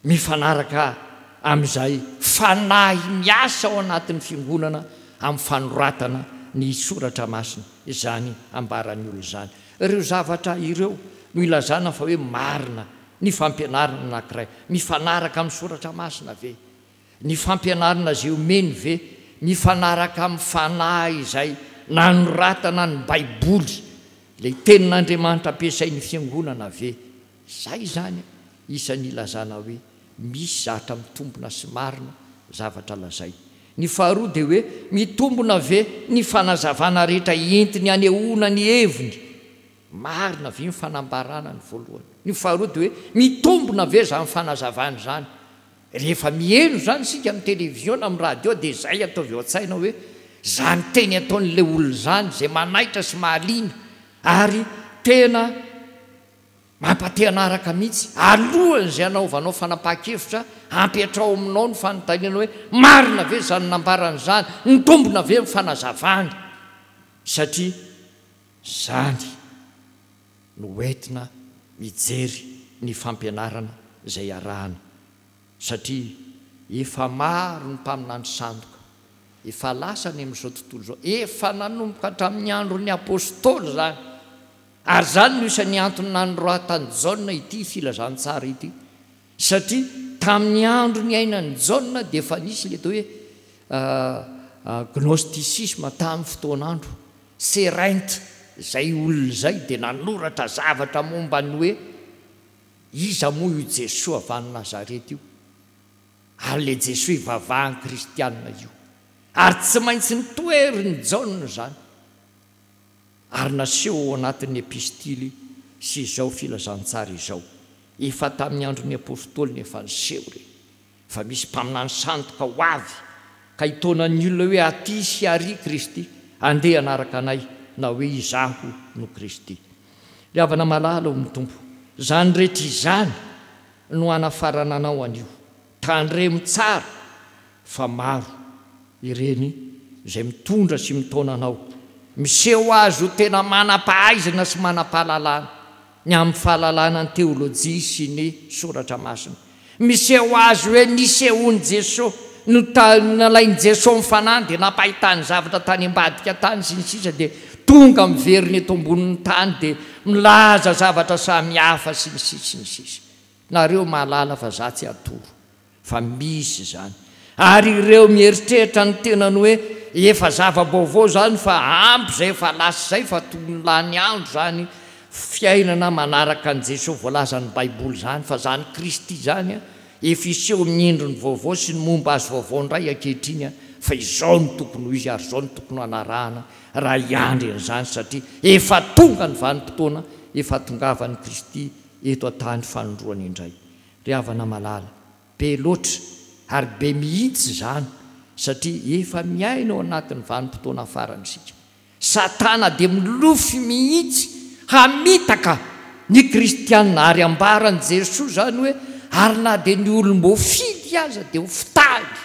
mifanaraka amin'izay fanahy miasa ao anatin'ny fiangonana amin'ny fanoratana ny soratra masina, izany ambarany olona zany. Ireo zavatra ireo no ilazana fa hoe marina ny fampianarana anankiray, mifanaraka amin'ny soratra masina ve, ny fampianarana zay omeny ve, mifanaraka amin'ny fanahy izay nanoratana ny Baiboly, ilay tenin'Andriamanitra ampiasain'ny fiangonana ve. Zay zany isan'ny ilazana hoe misy zavatra mitombona sy marina zavatra lazay. Ny faharoa dia hoe mitombona ve ny fanazavana rehetra entiny anehoana ny heviny, marina ve ny fanambarana ny voalohany. Ny faharoa dia hoe mitombona ve zany fanazavana zany. Rehefa mihaino zany sika amin'ny televizion, amin'ny radio, dia zay ataovy ao an-tsaina hoe zany teny ataon'ilay olona zany zay manaitra sy mahaliana, ary tena mampateanaraka mihitsy alohan'izay anaovanao fanapaha-kevitra ampiatrao aminao ny fanontaniana hoe marina ve zany nambaran'izany nitombona ve mifanazavany satria zany no entina mijery ny fampianarana izay arahana satria efa maro ny mpaminany sandoka efa lasany amin'izao tontolo izao efa nanomboka hatramin'ny andro ny apôstôly zany ary zany no isan'ny antony nanoratany Jaona ity filazany tsara ity satria tamin'ny andro ny ainan'ny Jaona dia efa nisy le atao hoe gnostisisme tamin'ny fotoan'andro serainte zay olona zay dia nanoratra zavatra momba ny hoe iza moa io Jesoa avy any Nazareta io ary le Jesoa ivavahany kristianina io ary tsy maintsy nitoeriny Jaona zany ary naseho ao anatin'ny epistily sy izao filazantsara izao efa tamin'ny andron'ny apôstôly efa niseho re fa misy mpaminany sandoka ho avy ka hitonany olona hoe aty sy ary Kristy andeha anaraka anay na hoe izaho no Kristy ry havana malala ho mitompo zany rehetra izany no anafarana anao anio tandremo tsara fa maro ireny izay mitondra sy mitona anao miseho azy ho tena manam-pahaizana sy manam-pahalalana ny amin'ny fahalalana ny teolojia sy ny soratra masina miseho azy hoe nisehony Jesosy no nalainy Jesosy mifanany dia nampahitany zavatra tany ambadika tany sy ny sisa dia tonga miveriny eto ambonin'ny tany dia milaza zavatra samihafa sy ny sisa sy ny sisa nareo mahalala fa za tsy atoro fa misy zany ary ireo mieritreritra ny tenany hoe efa zava-baovao zany fa ampy zay fa lasa zay fa tonylany andro zany fiainana manaraka an' Jesosy voalazany baiboly zany fa zany Kristy zany efa iseho amin'ny endriny vaovao sy ny momba azy vaovao ndray ankehitriny fa izao no tokony ho izy ary izao no tokony hanarahana raha iandry an'izany satria efa tonga ny vanim-potoana efa tongavany Kristy eto an-tany fanondroany indray ry havana malala be loatra ary be mihitsy zany satria efa miaina ao anatin'ny vanim-potoana afaran'isika satana dia milofy mihitsy hamitaka ny kristianina ary ambaran' Jesosy zany hoe ary na dia ny olom-bofidy aza dia ho fitahany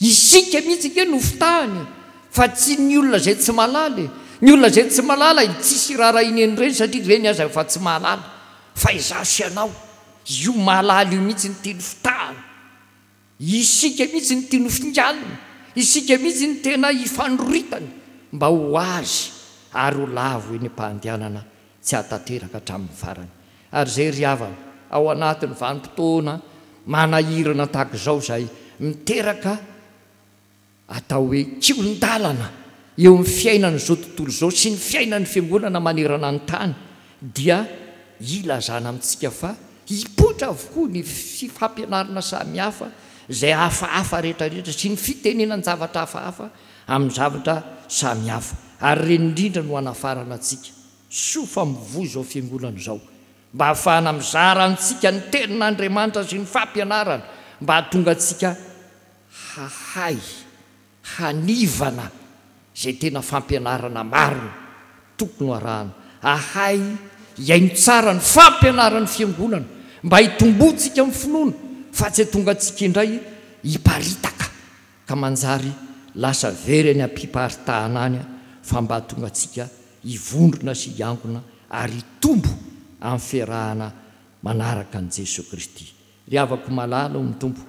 isika mihitsy ke no fitahany fa tsy ny olona zay tsy malala ny olona zay tsy malala tsisy rarahineny reny satria reny aza fa tsy mahalala fa izaho sy anao io mahalala io mihitsy ny tiany fitahany isika mihitsy ny tiany fingaliny isika mihitsy ny tena hifanoritany mba ho azy ary ho lavo eny am-pahandianana tsy hatateraka hatramin'ny farany ary zay ry havana ao anatin'ny vanim-potoana manahirana tahaka izao zay miteraka atao hoe kiolon-dalana eo amin'ny fiainana zao tontolo zao sy ny fiainan'ny fiangonana manerana ny tany dia ilazana amintsika fa hipotra avokoa ny fampianarana samihafa zay hafahafa rehetrarehetra sy ny fitenenany zavatra hafahafa amin'ny zavatra samihafa ary reny indrindra no hanafarana antsika soa fa mivoy zao fiangonana zao mba hahafahana mizara antsika ny tenin'Andriamanitra sy ny fampianarana mba hahatonga antsika hahay hanivana zay tena fampianarana marina tokony arahana hahay iaino tsara ny fampianarany fiangonana mba hitombotsika amin'ny finoana fa tsy tonga antsika indray hiparitaka ka manjary lasa very any ampiparitahana any fa mba hatonga antsika hivondrona sy hiangona ary tombo amin'ny fiarahana manaraka an' Jesosy Kristy ry havako malala ho mitompo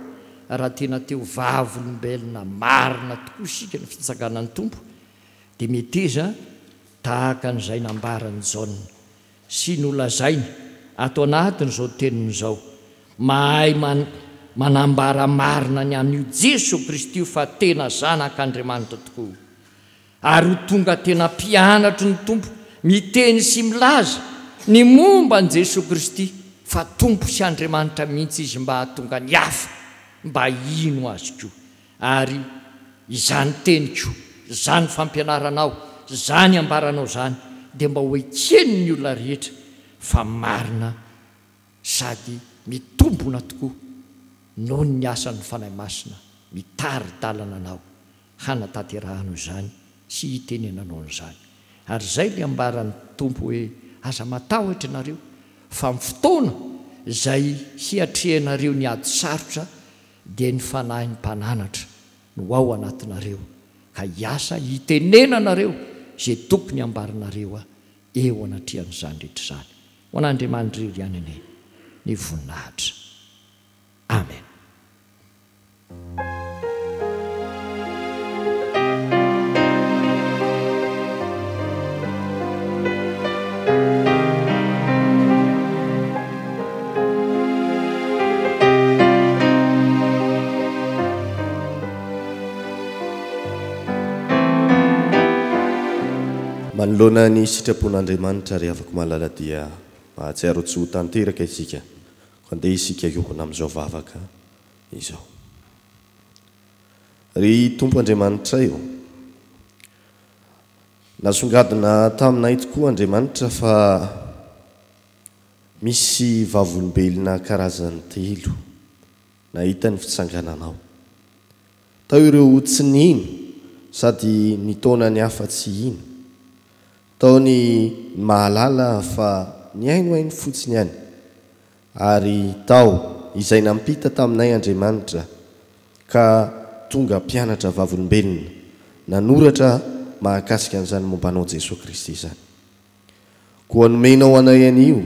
raha tena teo vavolombelona marina tokoa isika ny fitsakanan'ny tompo dia meteza tahaka n'izay nambarany Jaona sy nolazainy ato anatin'izao tenin'izao mahay manambara marina ny an'io Jesosy Kristy io fa tena zanak'Andriamanitra tokoa ary ho tonga tena mpianatry ny tompo miteny sy milaza ny momba n' Jesosy Kristy fa tompo sy Andriamanitra mihitsy izy mba hahatonga ny hafa mba ino azy koa ary izany teniko zany fampianaranao zany ambaranao zany dia mba ho ekeny ny olona rehetra fa marina sady mitombona tokoa noho ny asan'ny fanahy masina mitary-dalana anao hanataterahanao zany sy hitenenanao n'izany ary zay le ambaran'ny tompo hoe aza matahotra ianareo fa my fotoana izay hiatrehanareo ny ady sarotra dia ny fanahin'ny mpananatra no ao anatinareo ka hiasa hitenenanareo zay tokony ambarinareo eo anatrehan'izany rehetra izany ho an'Andriamanitra iry ihany ane ny voninahitra. Amen. manoloana ny sitrapon'Andriamanitra ry afaka malala dia mahatsiaro tsy ho tanteraka isika ko andeha isika iobana amin'izao vavaka izao. Ry Tompo Andriamanitra io nasongadina taminay tokoa Andriamanitra fa misy vavolombelona karazany telo nahita ny fitsangananao. Tao ireo tsy nino sady ny taona ny hafa tsy ino. Tao ny mahalala fa ny hainohaino fotsiny ihany. Ary tao izay nampita taminay Andriamanitra ka tonga mpianatra vavolombelona nanoratra mahakasika an'izany mombanao Jesosy Kristy izany. Koa nomenao anay anio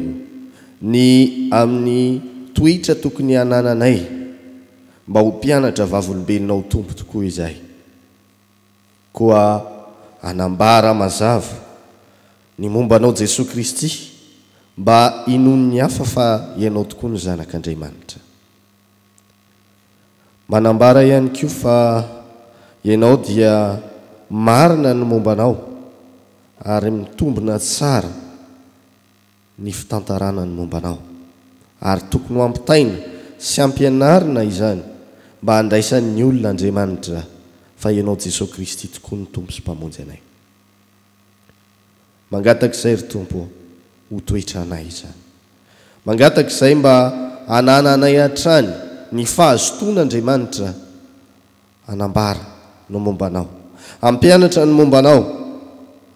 ny amin'ny toetra tokony hanananay mba ho mpianatra vavolombelona ho tompo tokoa izay. Koa anambara mazava ny mombanao Jesosy Kristy mba inon'ny hafa fa ianao tokoa ny zanak'Andriamanitra. Manambara ihany koa fa ianao dia marina ny mombanao ary mitombona tsara ny fitantarana ny mombanao ary tokony ho ampitaina sy ampianarina izany mba handraisan'ny olona Andriamanitra fa ianao Jesosy Kristy tokoa ny tompo sy mpamonjy anay. Mangatak'izay ry Tompo ho toetra anay izany. Mangatak'izay mba hanana anay hatrany ny fahazotoan'Andriamanitra hanambara no mombanao, ampianatra ny mombanao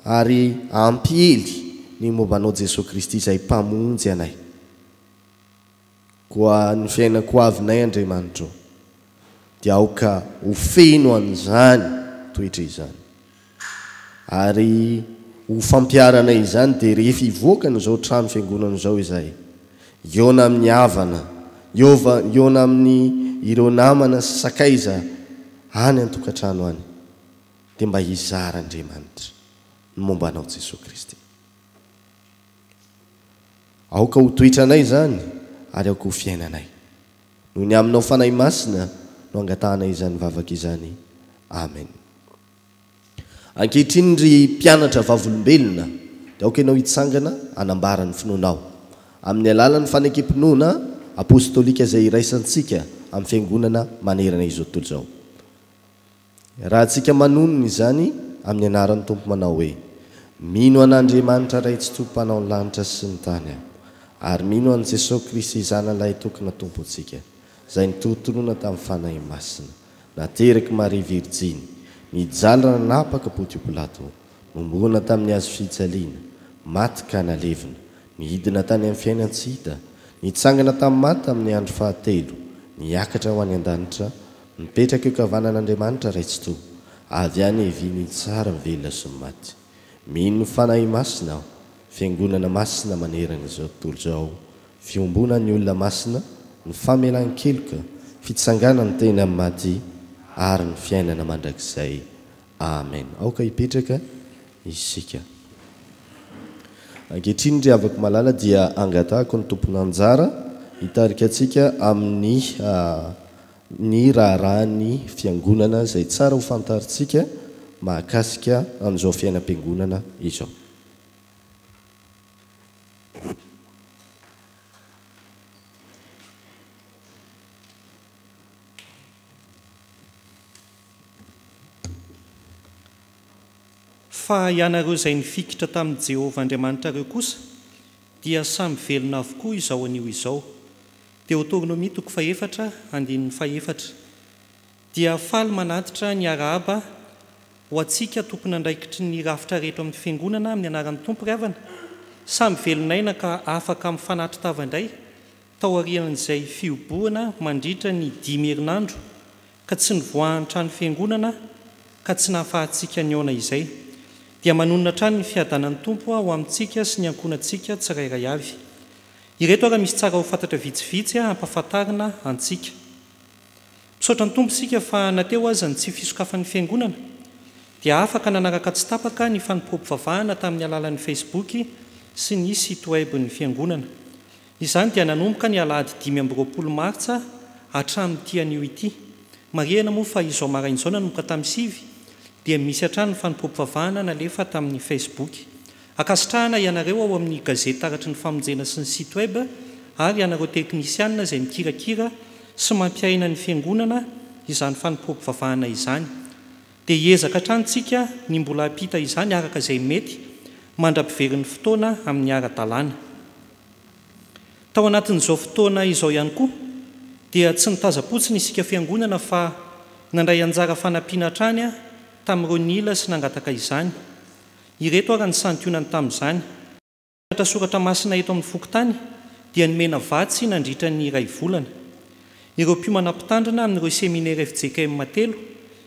ary ampiely ny mombanao Jesosy Kristy izay mpamonjy anay. Koa ny fiainako avinay Andriamanitra dia aoka ho feno an'izany toetra izany ary ho fampiaranay izany dia rehefa hivoaka n'izao trano fiangonana izao izay iona amin'ny havana, iona amin'ny ireo namana sy sakaiza any an-tokantrano any dia mba hizara Andriamanitra ny mombanao Jesosy Kristy. Aoka ho toetranay izany ary aoka ho fiainanay. Noho ny aminao fanahy masina no angatahanay izany vavaka izany. Amen. Ankehitriny ry mpianatra vavolombelona dia aoka ianao hitsangana hanambara ny finoanao amin'ny alalan'ny fanekem-pinoana apostolika izay iraisantsika amin'ny fiangonana manerana izao tontolo izao. Raha antsika manonona izany amin'ny anaran'ny Tompo manao hoe: mino an'Andriamanitra ray tsy tompo-panao ny lanitra sy ny tany ary mino an' Jesosy Kristy zanan'ilay tokona tompo antsika izay nitotoroana tamin'ny fanahy masina nateraky Maria Virjiny nijalana napaka Pontio Pilato nombona tamin'ny hazo fijaliana maty ka nalevina nihidina tany amin'ny fiainan-tsy-hita nitsangana tamin'ny maty tamin'ny andro fahatelo niakatra ho any an-danitra nipetraka eo kavanan'Andriamanitra ray tsy to avy any eviny tsara velona sy ny maty. Mino ny fanahy masina aho, fiangonana masina manerana izao tontolo izao, fiombona ny olona masina, ny famelan-keloka, fitsanganana ny tena amin'ny maty ary ny fiainana mandrakizay. Amen. Aoka hipetraka isika. Ankehitriny ry avako malala dia angatahako ny tompon'anjara hitarika antsika amin'ny ny raharahany fiangonana izay tsara ho fantaritsika mahakasika amin'izao fiainam-piangonana izao. Fa ianareo izay nifikitra tamin'i Jehovah Andriamanitra reo kosa dia samy velona avokoa izao anio izao. Deuteronomia 4:1-4 dia faly manatitra ny arahaba ho antsika tompony andraikitry ny rafitra rehetra amin'ny fiangonana amin'ny anaran'ny Tompo ry havana samy velonaina ka afaka mifanatry tavandray tao arian'izay fioboana mandritra ny 5 herinandro ka tsy nivoahan-trano fiangonana ka tsy nahafahantsika ny aona izay dia manonona trano ny fiadanan'ny tompo ao amintsika sy ny ankonantsika tsirairay avy. Ireto ara misy tsara ho fantatra vitsivitsy hampafantarina antsika. Misaotra ny tompo sika fa nateo aza ny tsy fisokafan'ny fiangonana dia afaka nanaraka tsy tapaka ny fanompoam-pivavahana tamin'ny alalan'ny Facebook sy ny site web ny fiangonana. Izany dia nanomboka ny alahady 5 Martsa hatramin'ity anio ity. Marihana moa fa izao marain'izao nanomboka tamin'ny 7 dia misy hatrany ny fanompoam-pivavahana nalefa tamin'ny Facebook. Akasitrahana ianareo ao amin'ny gazety taratry ny famonjena sy ny site web ary ianareo teknisianina izay mikirakira sy mampiaina ny fiangonana izany fanompoam-pivavahana izany. Dia hiezaka hatrantsika ny mbola apita izany araka izay mety mandra-piveryn'ny fotoana amin'ny ara-dalàna. Tao anatin'izao fotoana izao ihany koa dia tsy nitazapotsiny isika fiangonana fa nandray anjara fanampiana hatrany tamin'ireo nila sy nangataka izany. Ireto ara ny santionany tamin'izany. Soratra masina eto amin'ny fokontany dia nomena vatsy nandritra ny iray volana. Ireo mpiomana mpitandrina amin'ireo seminaire FJKM 3,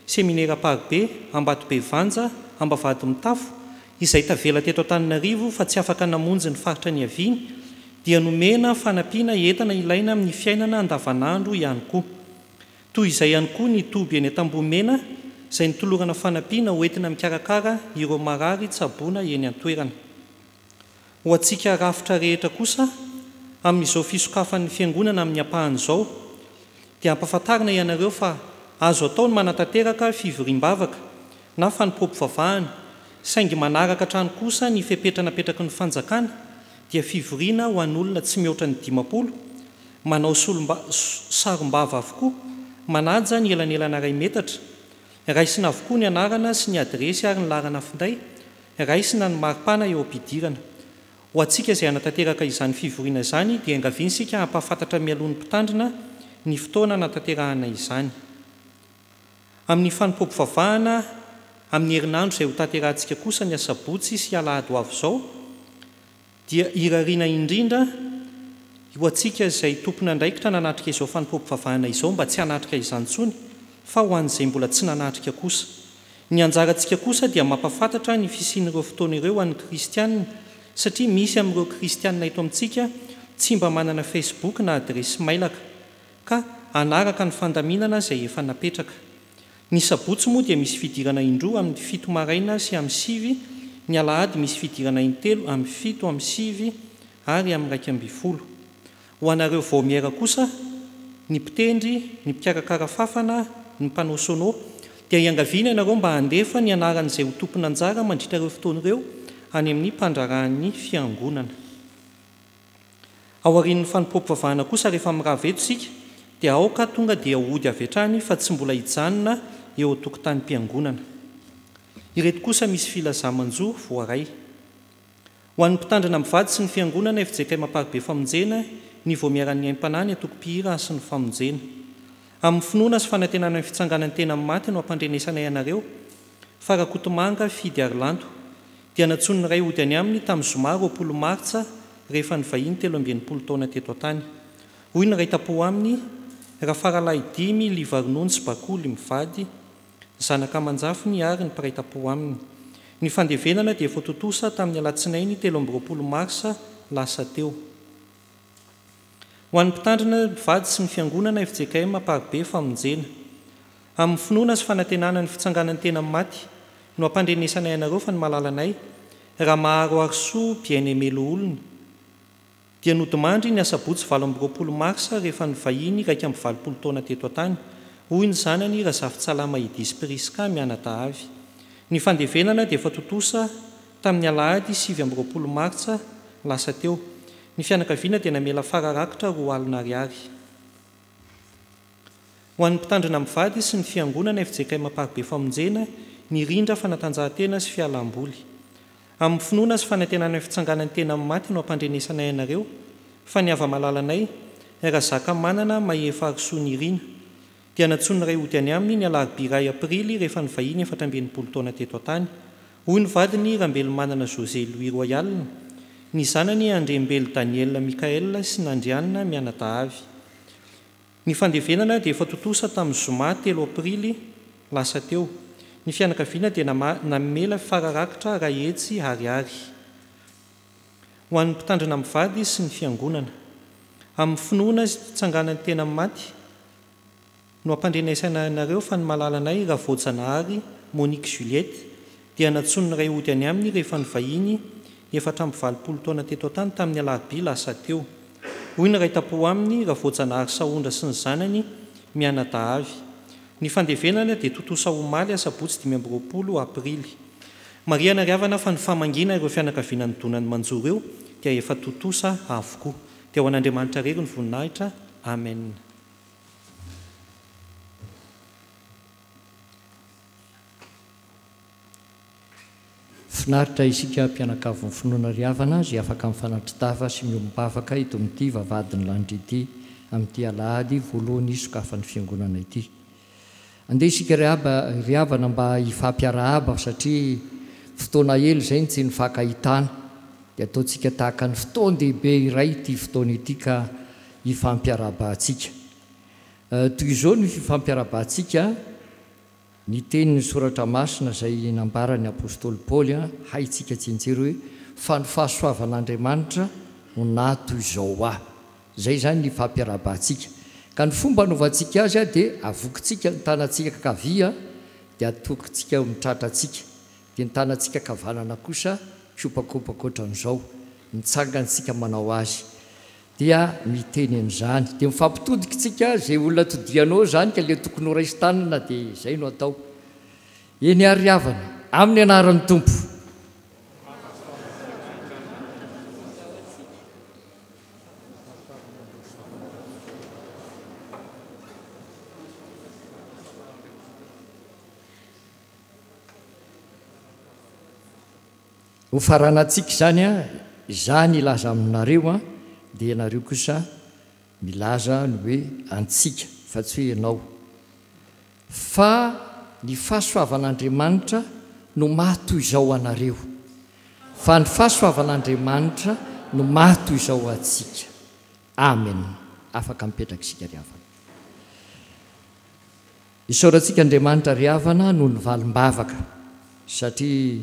seminaire Parabe, Ambatobe Vanja, Ambavady Mitafo izay tavela teto Antananarivo fa tsy afaka namonjy ny faritra ny Aviny dia nomena fanampiana entana ilaina amin'ny fiainana andavanandro ihany koa. Toy izay ihany koa ny toby eny Tambomena izay nitolorana fanampiana hoentina mikarakara ireo marary tsaboana eny an-toerana. Ho antsika rafitra rehetra kosa amin'izao fisokafan'ny fiangonana amin'ny ampahan'izao dia ampafantarina ianareo fa azo atao ny manatanteraka fivoriam-bavaka na fanompoam-pivavahana saingy manaraka hatrany kosa ny fepetranapetraky ny fanjakana dia fivoriana ho an'olona tsy mihoatra ny 50, manao sarom-bava avokoa, manaja ny elanelana 2 metatra, raisina avokoa ny anarana sy ny adresy ary ny larana finday, raisina ny maripana eo ampidirana. Ho antsika izay anatanteraka izany fivoriana izany dia angaviantsika hampafantatra mialohan'ny mpitandrina ny fotoana anatanterahana izany. Amin'ny fanompoam-pivavahana amin'ny herinandro izay ho tanterahantsika kosa ny asabotsy sy alahady ho avy izao dia irariana indrindra ho antsika izay tompona andraikitra nanatrika izao fanompoam-pivavahana izao mba tsy hanatrika izany intsony fa ho an'izay mbola tsy nanatrika kosa. Ny anjarantsika kosa dia mampafantatra ny fisian'ireo fotoana ireo an'ny kristianina satria misy amin'ireo kristianina eto amintsika tsy mba manana Facebook na adresy mailaka ka anaraka ny fandaminana izay efa napetraka. Ny sabotsy moa dia misy fidirana indroa amin'ny 7 maraina sy amin'ny 9, ny alahady misy fidirana in-3 amin'ny 7 amin'ny 9 ary amin'ny 1 Ho anareo vao miera kosa ny mpitendry, ny mpikarakara fafana, ny mpanao sono dia iangaviana ianareo mba handefa ny anaran'izay ho tompona anjara mandritra ireo fotoana ireo any amin'ny mpandrarahan'ny fiangonana. Ao aorian'ny fanompoam-pivavahana kosa rehefa mirava eto isika dia aoka tonga dia hody avy hatrany fa tsy mbola hijanona eo an-tokontany-piangonana. Ireto kosa misy filazaman-jo voaray. Ho an'ny mpitandrina mivady sy ny fiangonana FJKM Parabe famonjena ny voamiaran'ny aim-panany atoko-pihira sy ny famonjena. Amin'ny finoana sy fanantenana ny fitsanganan'ny tena maty no ampandrenesana ianareo fa Rakotomanga Fidy Arlanto dia natsony ny ray hody any aminy tamin'ny zoma 20 Martsa rehefa ny vahiny 13 taona teto antany. Hoy ny ray tapo aminy raha faralahy 5 Livaronono sy Bakoly mivady zanaka manjafiny ary ny mpiray tapo aminy. Ny fandevenana dia efa totosa tamin'ny alatsinainy 13 Marsa lasa teo. Ho an'ny mpitandrina mivady sy ny fiangonana FJKM Parabe famonjena. Amin'ny finoana sy fanantenana ny fitsanganan'ny tena maty no ampandrenesana ianareo fa ny malalanay raha maharo arsoa bien-aimé-lo olona dia nodimandry ny asabotsy 20 Marsa rehefa ny vahiny 120 taona teto antany. Hoy ny zanany Razafitsalama Idisy Priska mianadahavy. Ny fandevenana dia efa totosa tamin'ny alahady 17 Martsa lasa teo. Ny fianakaviana dia namela fararakitra 2 alina ariary. Ho an'ny mpitandrina mivady sy ny fiangonana FJKM Parabe famonjena ny rindra fanatanjahantena sy fialam-boly. Amin'ny finoana sy fanantenana ny fitsanganan'ny tena maty no ampandrenesana ianareo fa ny ava-malalanay raha zaka manana maefa arsoa ny irina dia natsony ray hody any aminy ny alarobia 2 Aprily rehefa ny vahiny 17 taona teto antany. Hoy ny vadiny Rambelo manana José Louis Royal ny zanany Andrembely Daniel Mikael sy Nandrianina Mianadahavy. Ny fandevenana dia efa totosa tamin'ny zoma 3 aprily lasa teo. Ny fianakaviana dia namela fararakitra rahetsy ariary ho an'ny mpitandrina amin'ny vady sy ny fiangonana. Amin'ny finoana fitsanganany tena maty no ampandrenaisana anareo fa ny malalanay Ravoajanahary Monique Juliette dia natsonony ray ody any aminy rehefa ny vahiny 420 taona teto tany tamin'ny Alarobia lasa teo. Hoy ny ray tapo aminy Ravoajanahary Saondra sy ny zanany Mianadahavy. Ny fandevenana dia totosa omaly Sabotsy 20 aprily. Mariana riavana fa ny famangina ireo fianakaviana ny donany manjoro eo dia efa totosa avokoa. Dia ho an'Andriamanitra rery ny voninahitra. Amen. Finaritra isika mpianakavy ny finoana riavana izay afaka mifanatri-tava sy miombavaka ito amin'ity vavadiny landry ity amin'ity alahady voalohany sokafan'ny fiangonana ity. Andeha isika riavana mba hifampiarahaba satria fotoana ely izay tsy ny fankahitana dia ataontsika tahaka ny fotoan-dehibe iray ity fotoana ity ka hifampiarahaba-ntsika. Toy izao ny fifampiarahaba-ntsika ny tenin'ny soratra masina izay nambarany apôstôly Paoly haitsika tsinjery hoe fa ny fahasoavan'Andriamanitra no nato izao zay zany ny fampiarahaba-ntsika. Ka ny fomba anaovantsika azy dia avokintsika ny tanantsika kavia dia atokintsika mitratra antsika, dia ny tanantsika kavanana kosa kopakopaka ohatran'izao mitsangantsika manao azy dia miteny an'izany dia mifampitodika tsika zay olona todianao zany ka le tokony ho raisy tanana dia izay no atao. Eny ariavana amin'ny anaran'ny Tompo. Ho faranantsika zany ilaza aminareo dia ianareo kosa milaza ny hoe antsika fa tsy hoe ianao. Fa ny fahasoavan'Andriamanitra no mato izao anareo. Fa ny fahasoavan'Andriamanitra no mato izao antsika. Amen. Afaka mipetraka isika riavana. Isaorantsika Andriamanitra riavana no ny valim-bavaka satria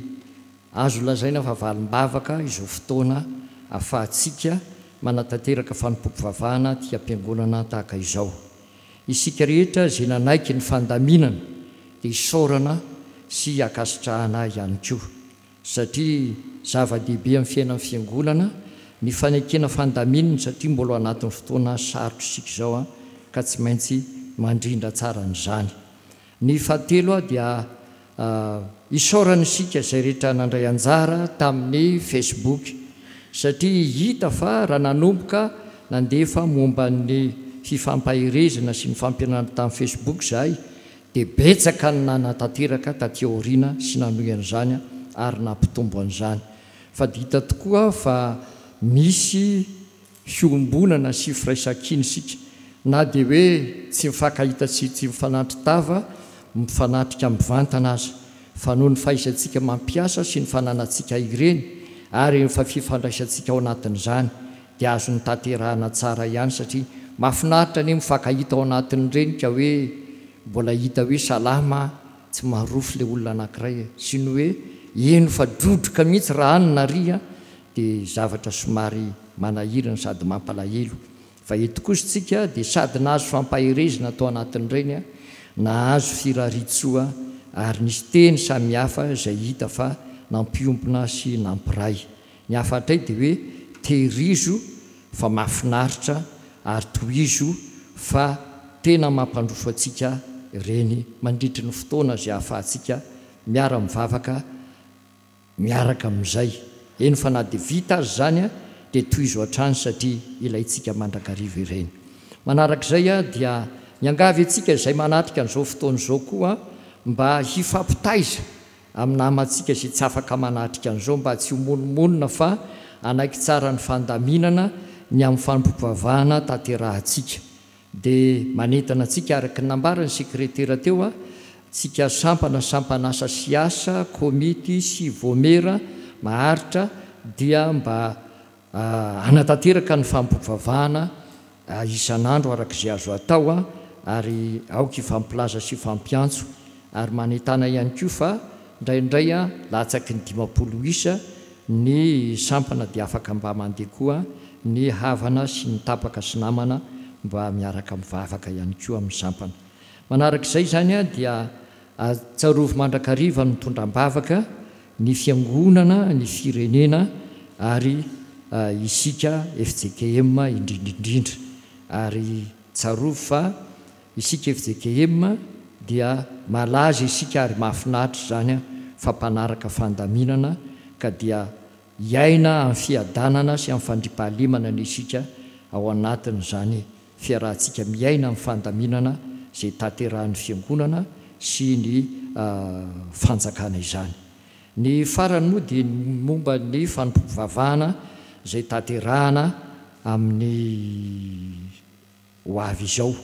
azo lazaina fa valim-bavaka izao fotoana ahafahantsika manatanteraka fanompoam-pivavahana tia ampiangonana tahaka izao. Isika rehetra izay nanaiky ny fandaminana dia isaorana sy akasitrahana ihany koa satria zava-dehibe amin'ny fiainan'ny fiangonana ny fanaikena fandaminana satria mbola anatin'ny fotoana sarotra isika izao ka tsy maintsy mandrindra tsara n'izany. Ny fahatelo dia isaorana isika izay rehetra nandray anjara tamin'ny Facebook satria hita fa raha nanomboka nandefa momba ny fifampahirezana sy ny fampianarana tamin'ny Facebook zahay dia betsaka ny nanatanteraka taty aoriana sy nanohy an'izany ary nampitombo an'izany. Fa dia hita tokoa fa misy fiombonana sy firaisan-kiny isika na dia hoe tsy mifankahita sy tsy mifanatri-tava mifanatrika mivantana aza fa noho ny fahaisantsika mampiasa sy ny fananantsika ireny ary efa fifandraisantsika ao anatin'izany dia azo ny tanterahana tsara ihany satria mahafinaritra ny mifankahita ao anatin'ireny ka hoe mbola hita hoe salama tsy marofo ilay olona anankiray sy ny hoe eno fa drodroka mihitsy raha anina ria dia zavatra somary manahirana sady mampalahelo. Fa eto kosa tsika dia sady nahazo fampahirezana atao anatin'ireny na azo firaritsoa ary nisy teny samihafa izay hita fa nampiompona sy nampiray. Ny hafatray dia hoe tehirizo fa mahafinaritra ary tohizo fa tena mampandrofo antsika ireny mandritry ny fotoana izay hahafahantsika miara-mivavaka miaraka amin'izay. Eny fa na dia vita azy zany dia tohizo hatrany satria ilayntsika mandrakariva ireny. Manarak'izay dia niangavy antsika izay manatrika n'izao fotoana izao koa mba hifampitaiza amin'ny namantsika izay tsy afaka manatrika an'izao mba tsy homonomonina fa anaiky tsara ny fandaminana ny amin'ny fanompoam-pivavahana tanterahantsika. Dia manentana antsika araka ny nambarany sekretera teo tsika sampanasa sy asa komity sy vomera maharitra dia mba anatanteraka ny fampovavahana isan'andro arak'izay azo atao ary aoka ifampilaza sy fampiantso ary manentana ihany koa fa indraindray latsaky ny 50 isa ny sampana dia afaka mba mandeha koa ny havana sy ny tapaka sy namana mba miaraka mivavaka ihany koa amin'ny sampana. Manarak'izay zany dia tsarovy mandrakariva ny tondram-bavaka ny fiangonana ny firenena ary isika FJKM indrindrindrindra ary tsarovy fa isika FJKM dia malaza isika ary mahafinaritra zany fampanaraka fandaminana ka dia iaina amin'ny fiadanana sy amin'ny fandripahalemana ny isika ao anatin' zany fiarahantsika miaina amin'ny fandaminana zay tanterahan'ny fiangonana sy ny fanjakana izany. Ny farany moa dia momba ny fanompovavahana zay tanterahana amin'ny hoavy izao.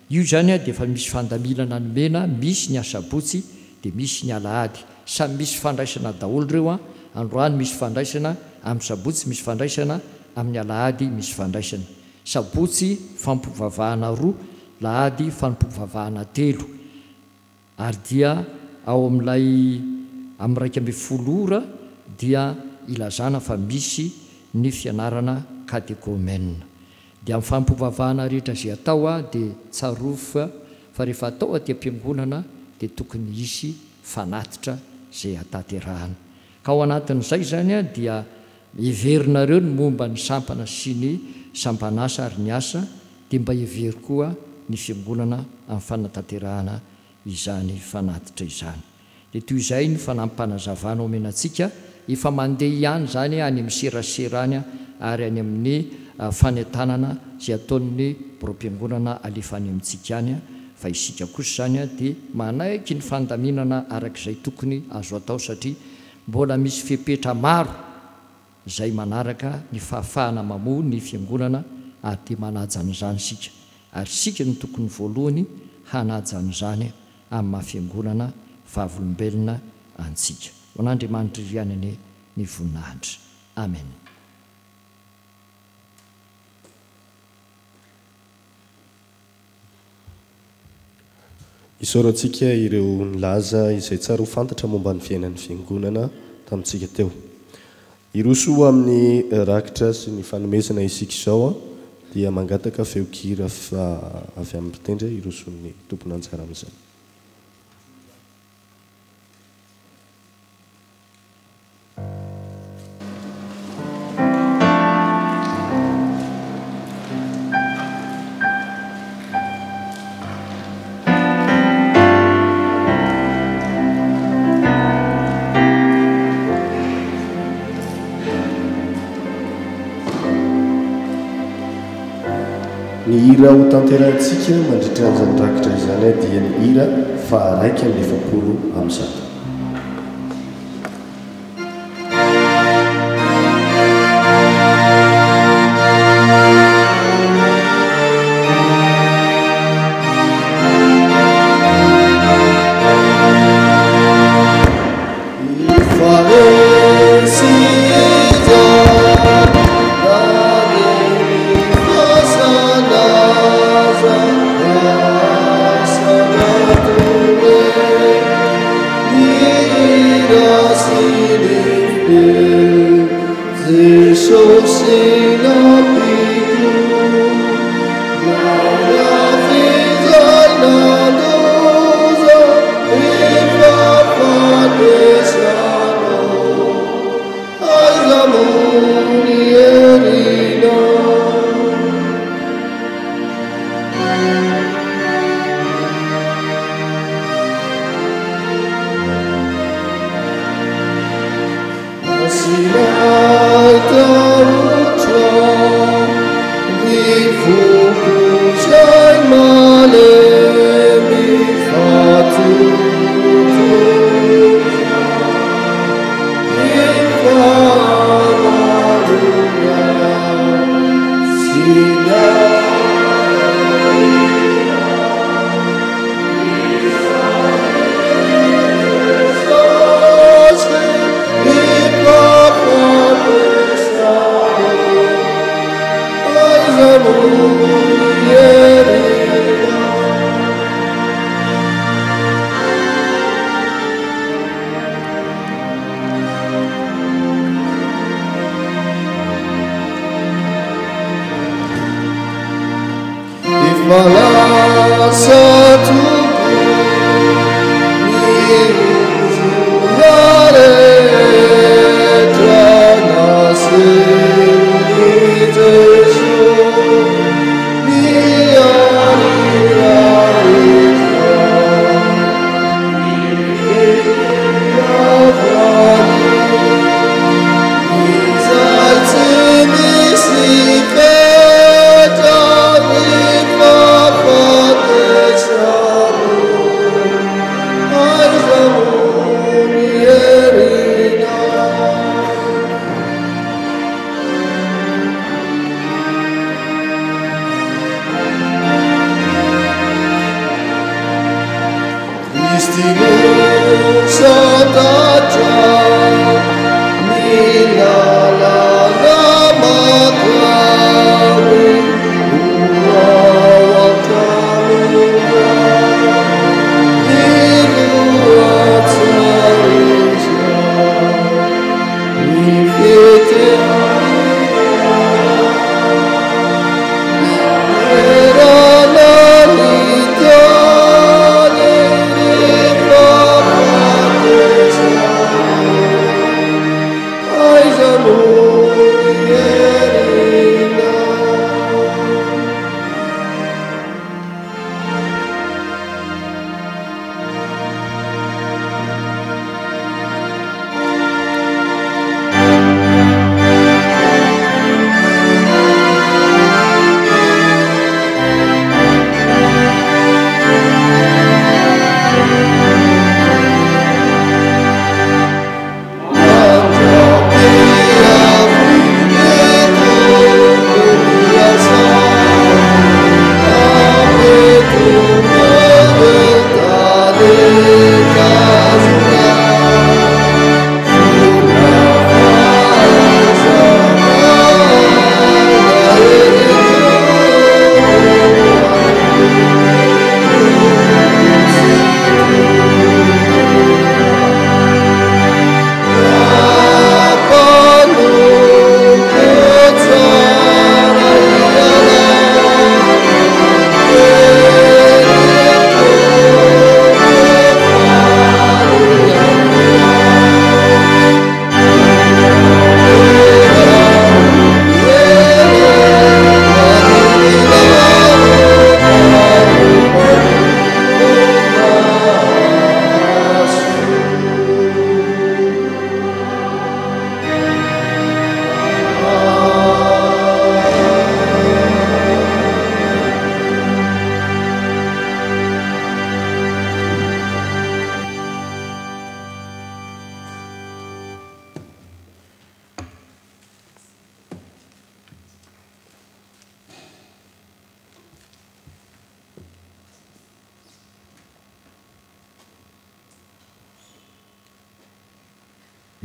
Io zany dia efa misy fandaminana nomena, misy ny asabotsy dia misy ny alahady, samy misy fandraisana daholo reo androany misy fandraisana amin'ny sabotsy, misy fandraisana amin'ny alahady, misy fandraisana. Sabotsy fampovavahana 2, lahady fampovavahana 3 ary dia ao amin'ilay amin'ny 12 ora dia ilazana fa misy ny fianarana katekômena. Dia amin'ny fampovavahana rehetra zay atao dia tsarovy fa rehefa atao aty am-piangonana dia tokony isy fanatitra zay atanterahana. Ka ao anatin'izay zany dia heverinareo ny momba ny sampana sy ny sampanasa ary ny asa dia mba hevery koa ny fiangonana amin'ny fanatanterahana izany fanatitra izany. Dia toy izay ny fanampanazavana omenantsika efa mandeha ihany zany any amin'ny seraserany ary any amin'ny fanentanana zay ataon'ny boro-piangonana alefa any amintsika any fa isika kosa zany dia manaiky ny fandaminana arak'izay tokony azo atao satria mbola misy fepetra maro zay manaraka ny fahafahana mamoa ny fiangonana ary dia manajan'izany sika ary sika ny tokony voalohany hanajan'izany amin'ny mahafiangonana vavolombelona antsika. Ho an'Andriamanitra rianany ny voninahitra. Amen. Isaorantsika ireo nilaza izay tsara ho fantatra momba ny fiainan'ny fiangonana tamintsika teo. Iroso amin'ny rakitra sy ny fanomezana isika izao dia mangataka feokira avy amin'ny mpitendry iroson'ny tompony anjara amin'izany. Ny hira ho tanterantsika mandritra an'izany rakitra izany dia ny hira faharaiky amin'ny 70 amin'ny 100. Silai tau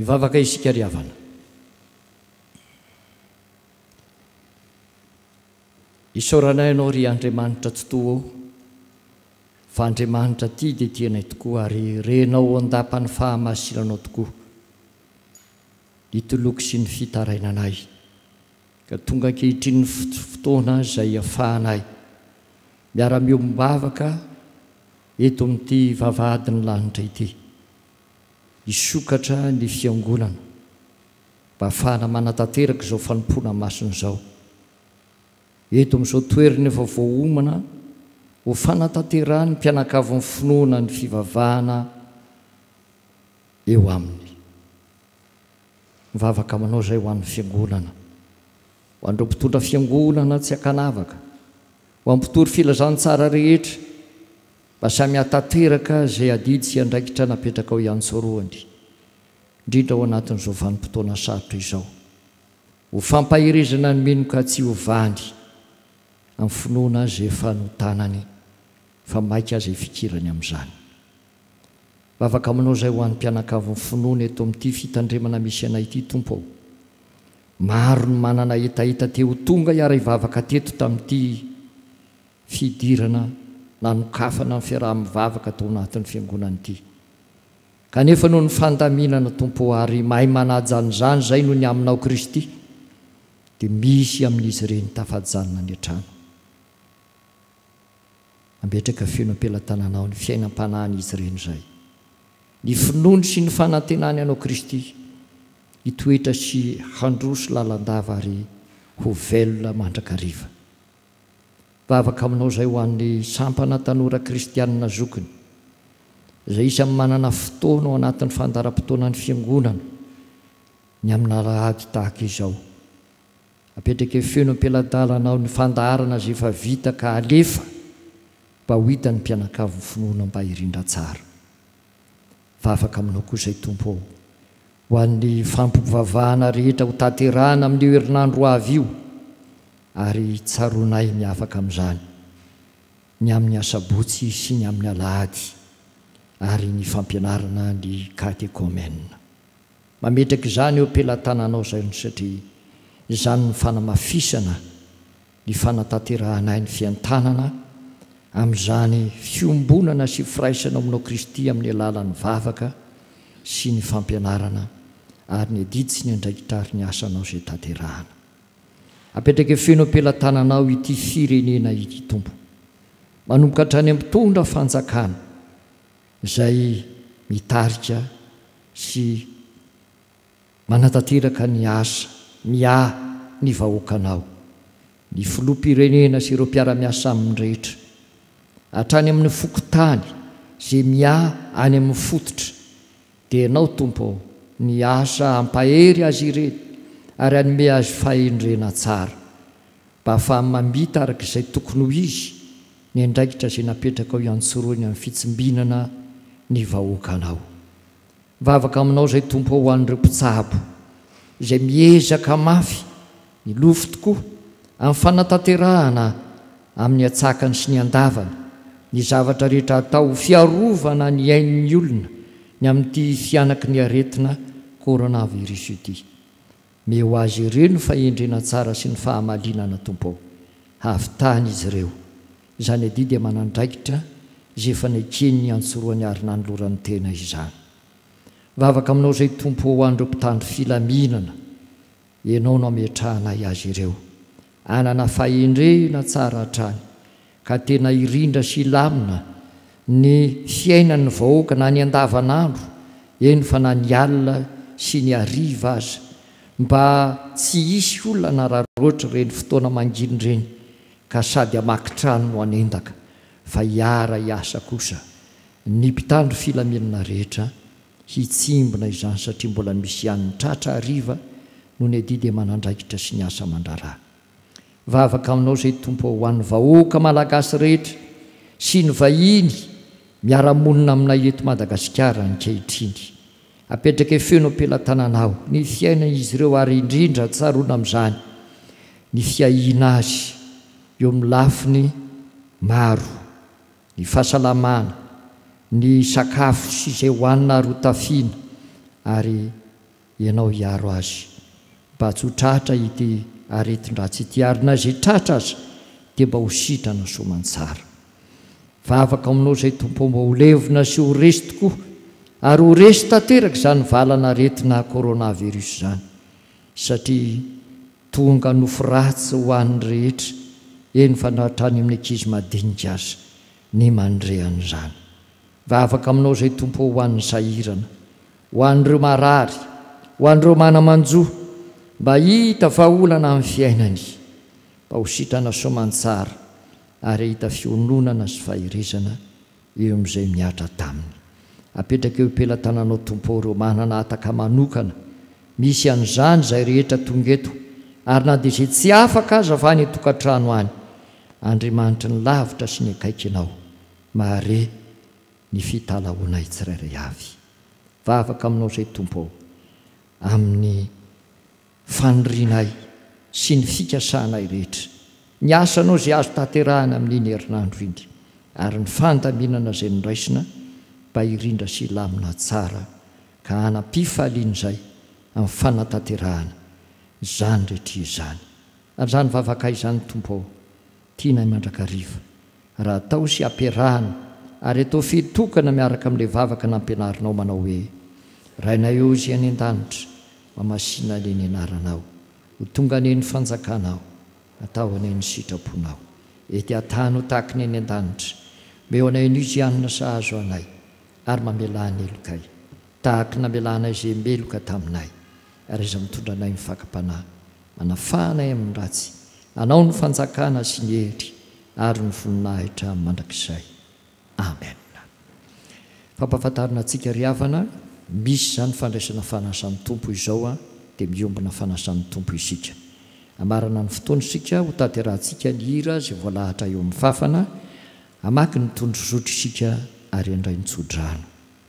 mivavaka isika riavana. Isaoranay ianao ry Andriamanitra totoa fa Andriamanitra ty dia tianay tokoa ary renao andapany fahamasinanao tokoa ny toloky sy ny fitarainanay ka tonga ankehitriny fotoana izay afahanay miara-miombavaka eto amin'ity vavahadiny lanitra ity isokatra ny fiangonana mba ahafahana manatanteraka izao fanompoana masina izao eto amin'izao toerana efa voaomana ho fanatanterahany mpianakavy ny finoana ny fivavahana eo aminy mivavaka manao izay ho an'ny fiangonana ho andreo mpitondra fiangonana tsy hakanavaka ho ampitory filazantsara rehetra mba samy hatanteraka izay adidy sy andraikitra napetraka ao ihany soroany indrindra ao anatin'izao vanim-potoana sarotra izao ho fampahirizana ny menoka tsy ho vandy amin'ny finoana izay efa notanany fa maika azy fikirany amin'izany vavaka manao izay ho an'ny mpianakavy ny finoana eto amin'ity fitandremana misy anay ity tompo ao maro ny manana hetaheta teo tonga iara hivavaka teto tamin'ity fidirana nanokafana ny fiaraha-mivavaka tao anatin'ny fiangonana ity kanefa noho ny fandaminana tompo ary mahay manajanyzany zay noho ny aminao Kristy dia misy amin'izy ireny tafajanona ny hatrano ambetraka feno am-pelatananao ny fiainam-panahany izy ireny zay. Ny finoany sy ny fanantenany anao Kristy hitoetra sy handroso lalandava ary ho velona mandrakariva. Vavaka aminao zay ho an'ny sampana tanora kristianina zokiny izay isany manana fotoana ao anatin'ny fandaram-potoana ny fiangonana ny amin'ny alahady tahaka izao. Apetraka feno am-peladalanao ny fandaharana izay efa vita ka alefa mba ho hita ny mpianakavy finoana mba hirindra tsara. Vavaka aminao koa izay tompo ho an'ny fampovavahana rehetra ho tanterahana amin'ny herinandro avy io ary tsaronay miafaka amin'izany ny amin'ny asabotsy sy ny amin'ny alahady ary ny fampianarana ny katekômena. Mametraka izany eo am-pelatananao zany satria izany ny fanamafisana ny fanatanterahana ny fiantanana amin'izany fiombonana sy firaisana aminao Kristy amin'ny alalan'ny vavaka sy ny fampianarana ary ny adidy sy ny andraikitra ny asanao izay tanterahana. Apetraka feno am-pelatananao ity firenena ity Tompo, manomboka hatrany mitondra fanjakana izay mitarika sy manatanteraka ny asa ny vahoakanao, ny filoham-pirenena sy ireo mpiara-miasa amin'ny rehetra, hatrany amin'ny fokotany izay any amin'ny fototra, dia ianao Tompo ny asa ampahery azy ireny ary hanome azy fahendrena tsara mba ahafaha mamita araka izay tokony ho izy ny andraikitra izay napetraka ao iantsoroany amin'ny fitsimbinana ny vahoakanao. Vavaka aminao izay Tompo ho an'ireo mpitsabo izay miezaka mafy ny lofo tokoa amin'ny fanatanterahana amin'ny atsakany sy ny andavana ny zavatra rehetra atao fiarovana ny ain'ny olona ny amin'ity fianaky ny aretina koronavirus ity. Meo azy ireo ny fahendrena tsara sy ny fahamalinana Tompo, havitany izy ireo izany ady dia manandraikitra izay efa nakeny ny antsoroany ary nanoloran'ny tena izany. Vavaka aminao izay Tompo ho an'ireo mpitandro filaminana, ianao no ametrahanay azy ireo anana fahendrena tsara hatrany ka tena irindra sy lamina ny fiainan'ny vahoaka na ny andavanandro, eny fa na ny alina sy ny hariva aza, mba tsy hisy olona nararoatra ireny fotoana manginy ireny ka sady hamakitrano no anendaka fa hiara hiasa kosa ny mpitandro filaminana rehetra hitsimbona izany satria mbola misy ihany tratra hariva no ny adidy manandraikitra sy ny asa mandrarà. Vavaka aminao izay Tompo ho an'ny vahoaka malagasy rehetra sy ny vahiny miara-monina aminay eto Madagasikara ankehitriny. Apetraka feno am-pelatananao ny fiainan'izy ireo ary indrindra tsaroana amin'izany ny fiahiana azy eo amin'ny lafiny maro, ny fahasalamana, ny sakafo sy izay hohanina rotafiana ary ianao hiaro azy mba tsy ho tratra ity aretin-dratsy ity ary na izay tratra aza dia mba ho sitrana soamantsara. Vavaka aminao izay Tompo mba ho levona sy ho resy tokoa ary ho resy tanteraka izany valana aretina koronavirus izany satria tonga nofo ratsy ho an'ny rehetra eny fa nahatrany amin'ny ankizy madinika aza ny mandrehan'izany. Vavaka aminao izay Tompo ho an'ny sahirana, ho an'ireo marary, ho an'ireo manamanjoa mba hita vahaolana amin'ny fiainany, mba ho sitrana soamantsara ary hita fiononana sy fahirizana eo amin'izay miatra taminy. Apetraka eo am-pelatananao Tompo ireo manana ataka manokana misy an'izany izay rehetra tonga eto ary na dia izay tsy afaka aza fa any tokantrano any, Andriamanitra ny lavitra sy ny akaikinao mahare ny fitalaonay tsirairay avy. Vavaka aminao izay Tompo amin'ny fanorinay sy ny fikasanay rehetra, ny asanao izay azo tanterahana amin'iny herinandro iny ary ny fandaminana izay niraisina mba hirindra sy lamina tsara ka hanam-pifaliana izay amin'ny fanatanterahana izany rehetra izany. Ary izany vavaka izany Tompo tianay mandrakariva raha atao sy ampiarahana ary atao fitokana miaraka amin'ilay vavaka nampianarinao manao hoe: rainay eo izy any an-danitra mamasina ny anaranao, ho tonga aneny fanjakanao, atao aneny sitraponao, ety an-tany ho tahaka ny any an-danitra, meo anay anizianina sahazo anay ary mamelana elokay tahaka namelanay izay meloka taminay ary iza mitondra anay mifakam-panahy manafahanay amin'ny ratsy anao ny fanjakana sy ny hery ary ny voninahitra mandrakizay amen. Fampahafantarina antsika ry havana misy zany fandraisana fanasan'ny tompo izao dia miombona fanasan'ny tompo isika amarana ny fotoana isika ho tanterahantsika ny hira izay voalahatra eo amin'ny fafana amaky ny tondro zotro isika ary andray nitsodrano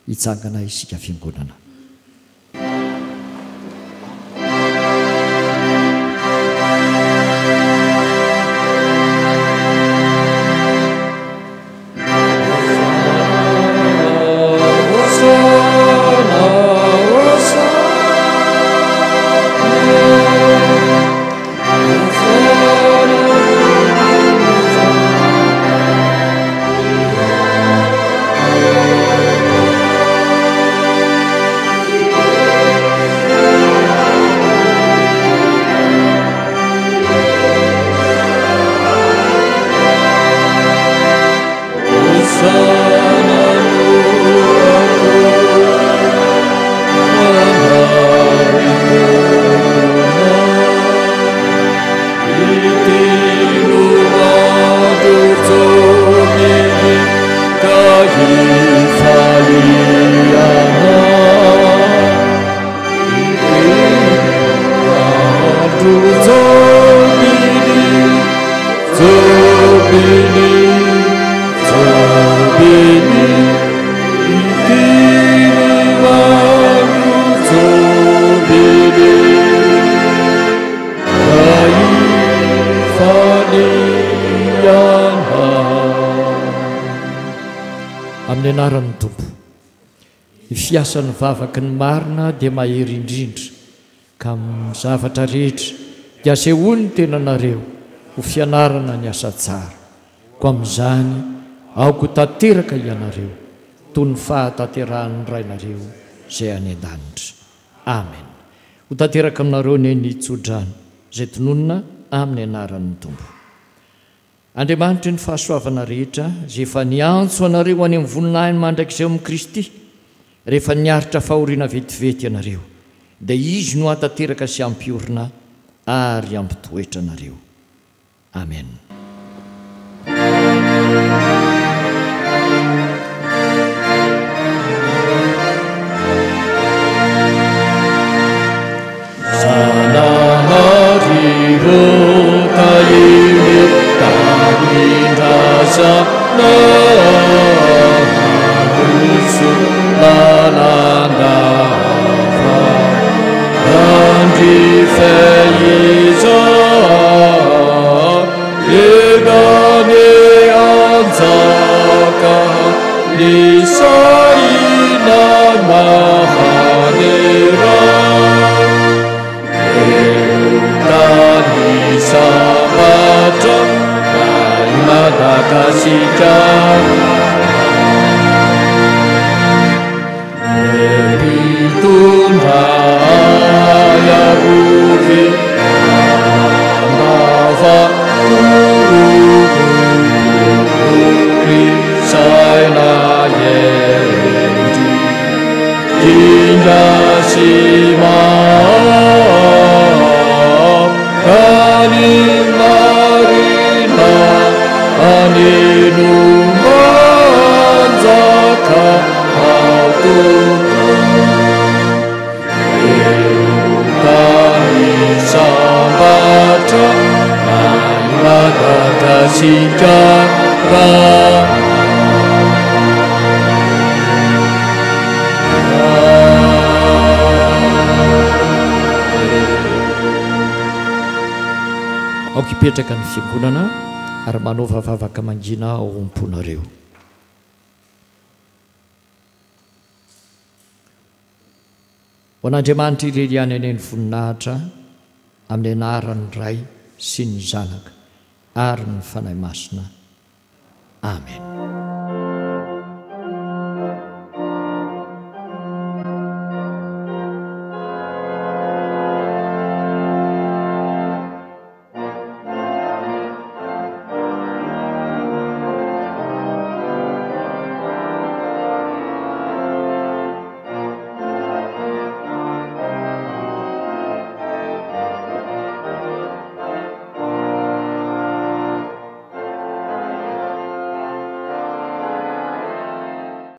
hitsangana isika fiangonana. Amin'ny anaran'ny tompo fiasan'ny vavaky ny marina dia mahery indrindra ka amin'ny zavatra rehetra dia asehoany ny tenanareo ho fianarana ny asa tsara ko amin'izany aoko tanteraka ianareo toy ny fahatanterahany rainareo izay any an-danitra. Amen. Ho tanteraka aminareo ny nitsodrano izay tononona amin'ny anaran'ny tompo. Andriamanitra ny fahasoavana rehetra izay efa niantso anareo any amin'ny voninahiny mandrakizay amin'ny Kristy rehefa niaritra fahoriana vetivety ianareo dia izy no hatanteraka sy ampiorina ary ampitoetra anareo. Amen. Aokipetraka ny fiangonana ary manova vavaka mangina ao am-ponareo. Ho an'Andriamanitra ireriany any ny voninahitra amin'ny anaran'ny Ray sy ny Zanaka ary ny fanahy masina. Amen.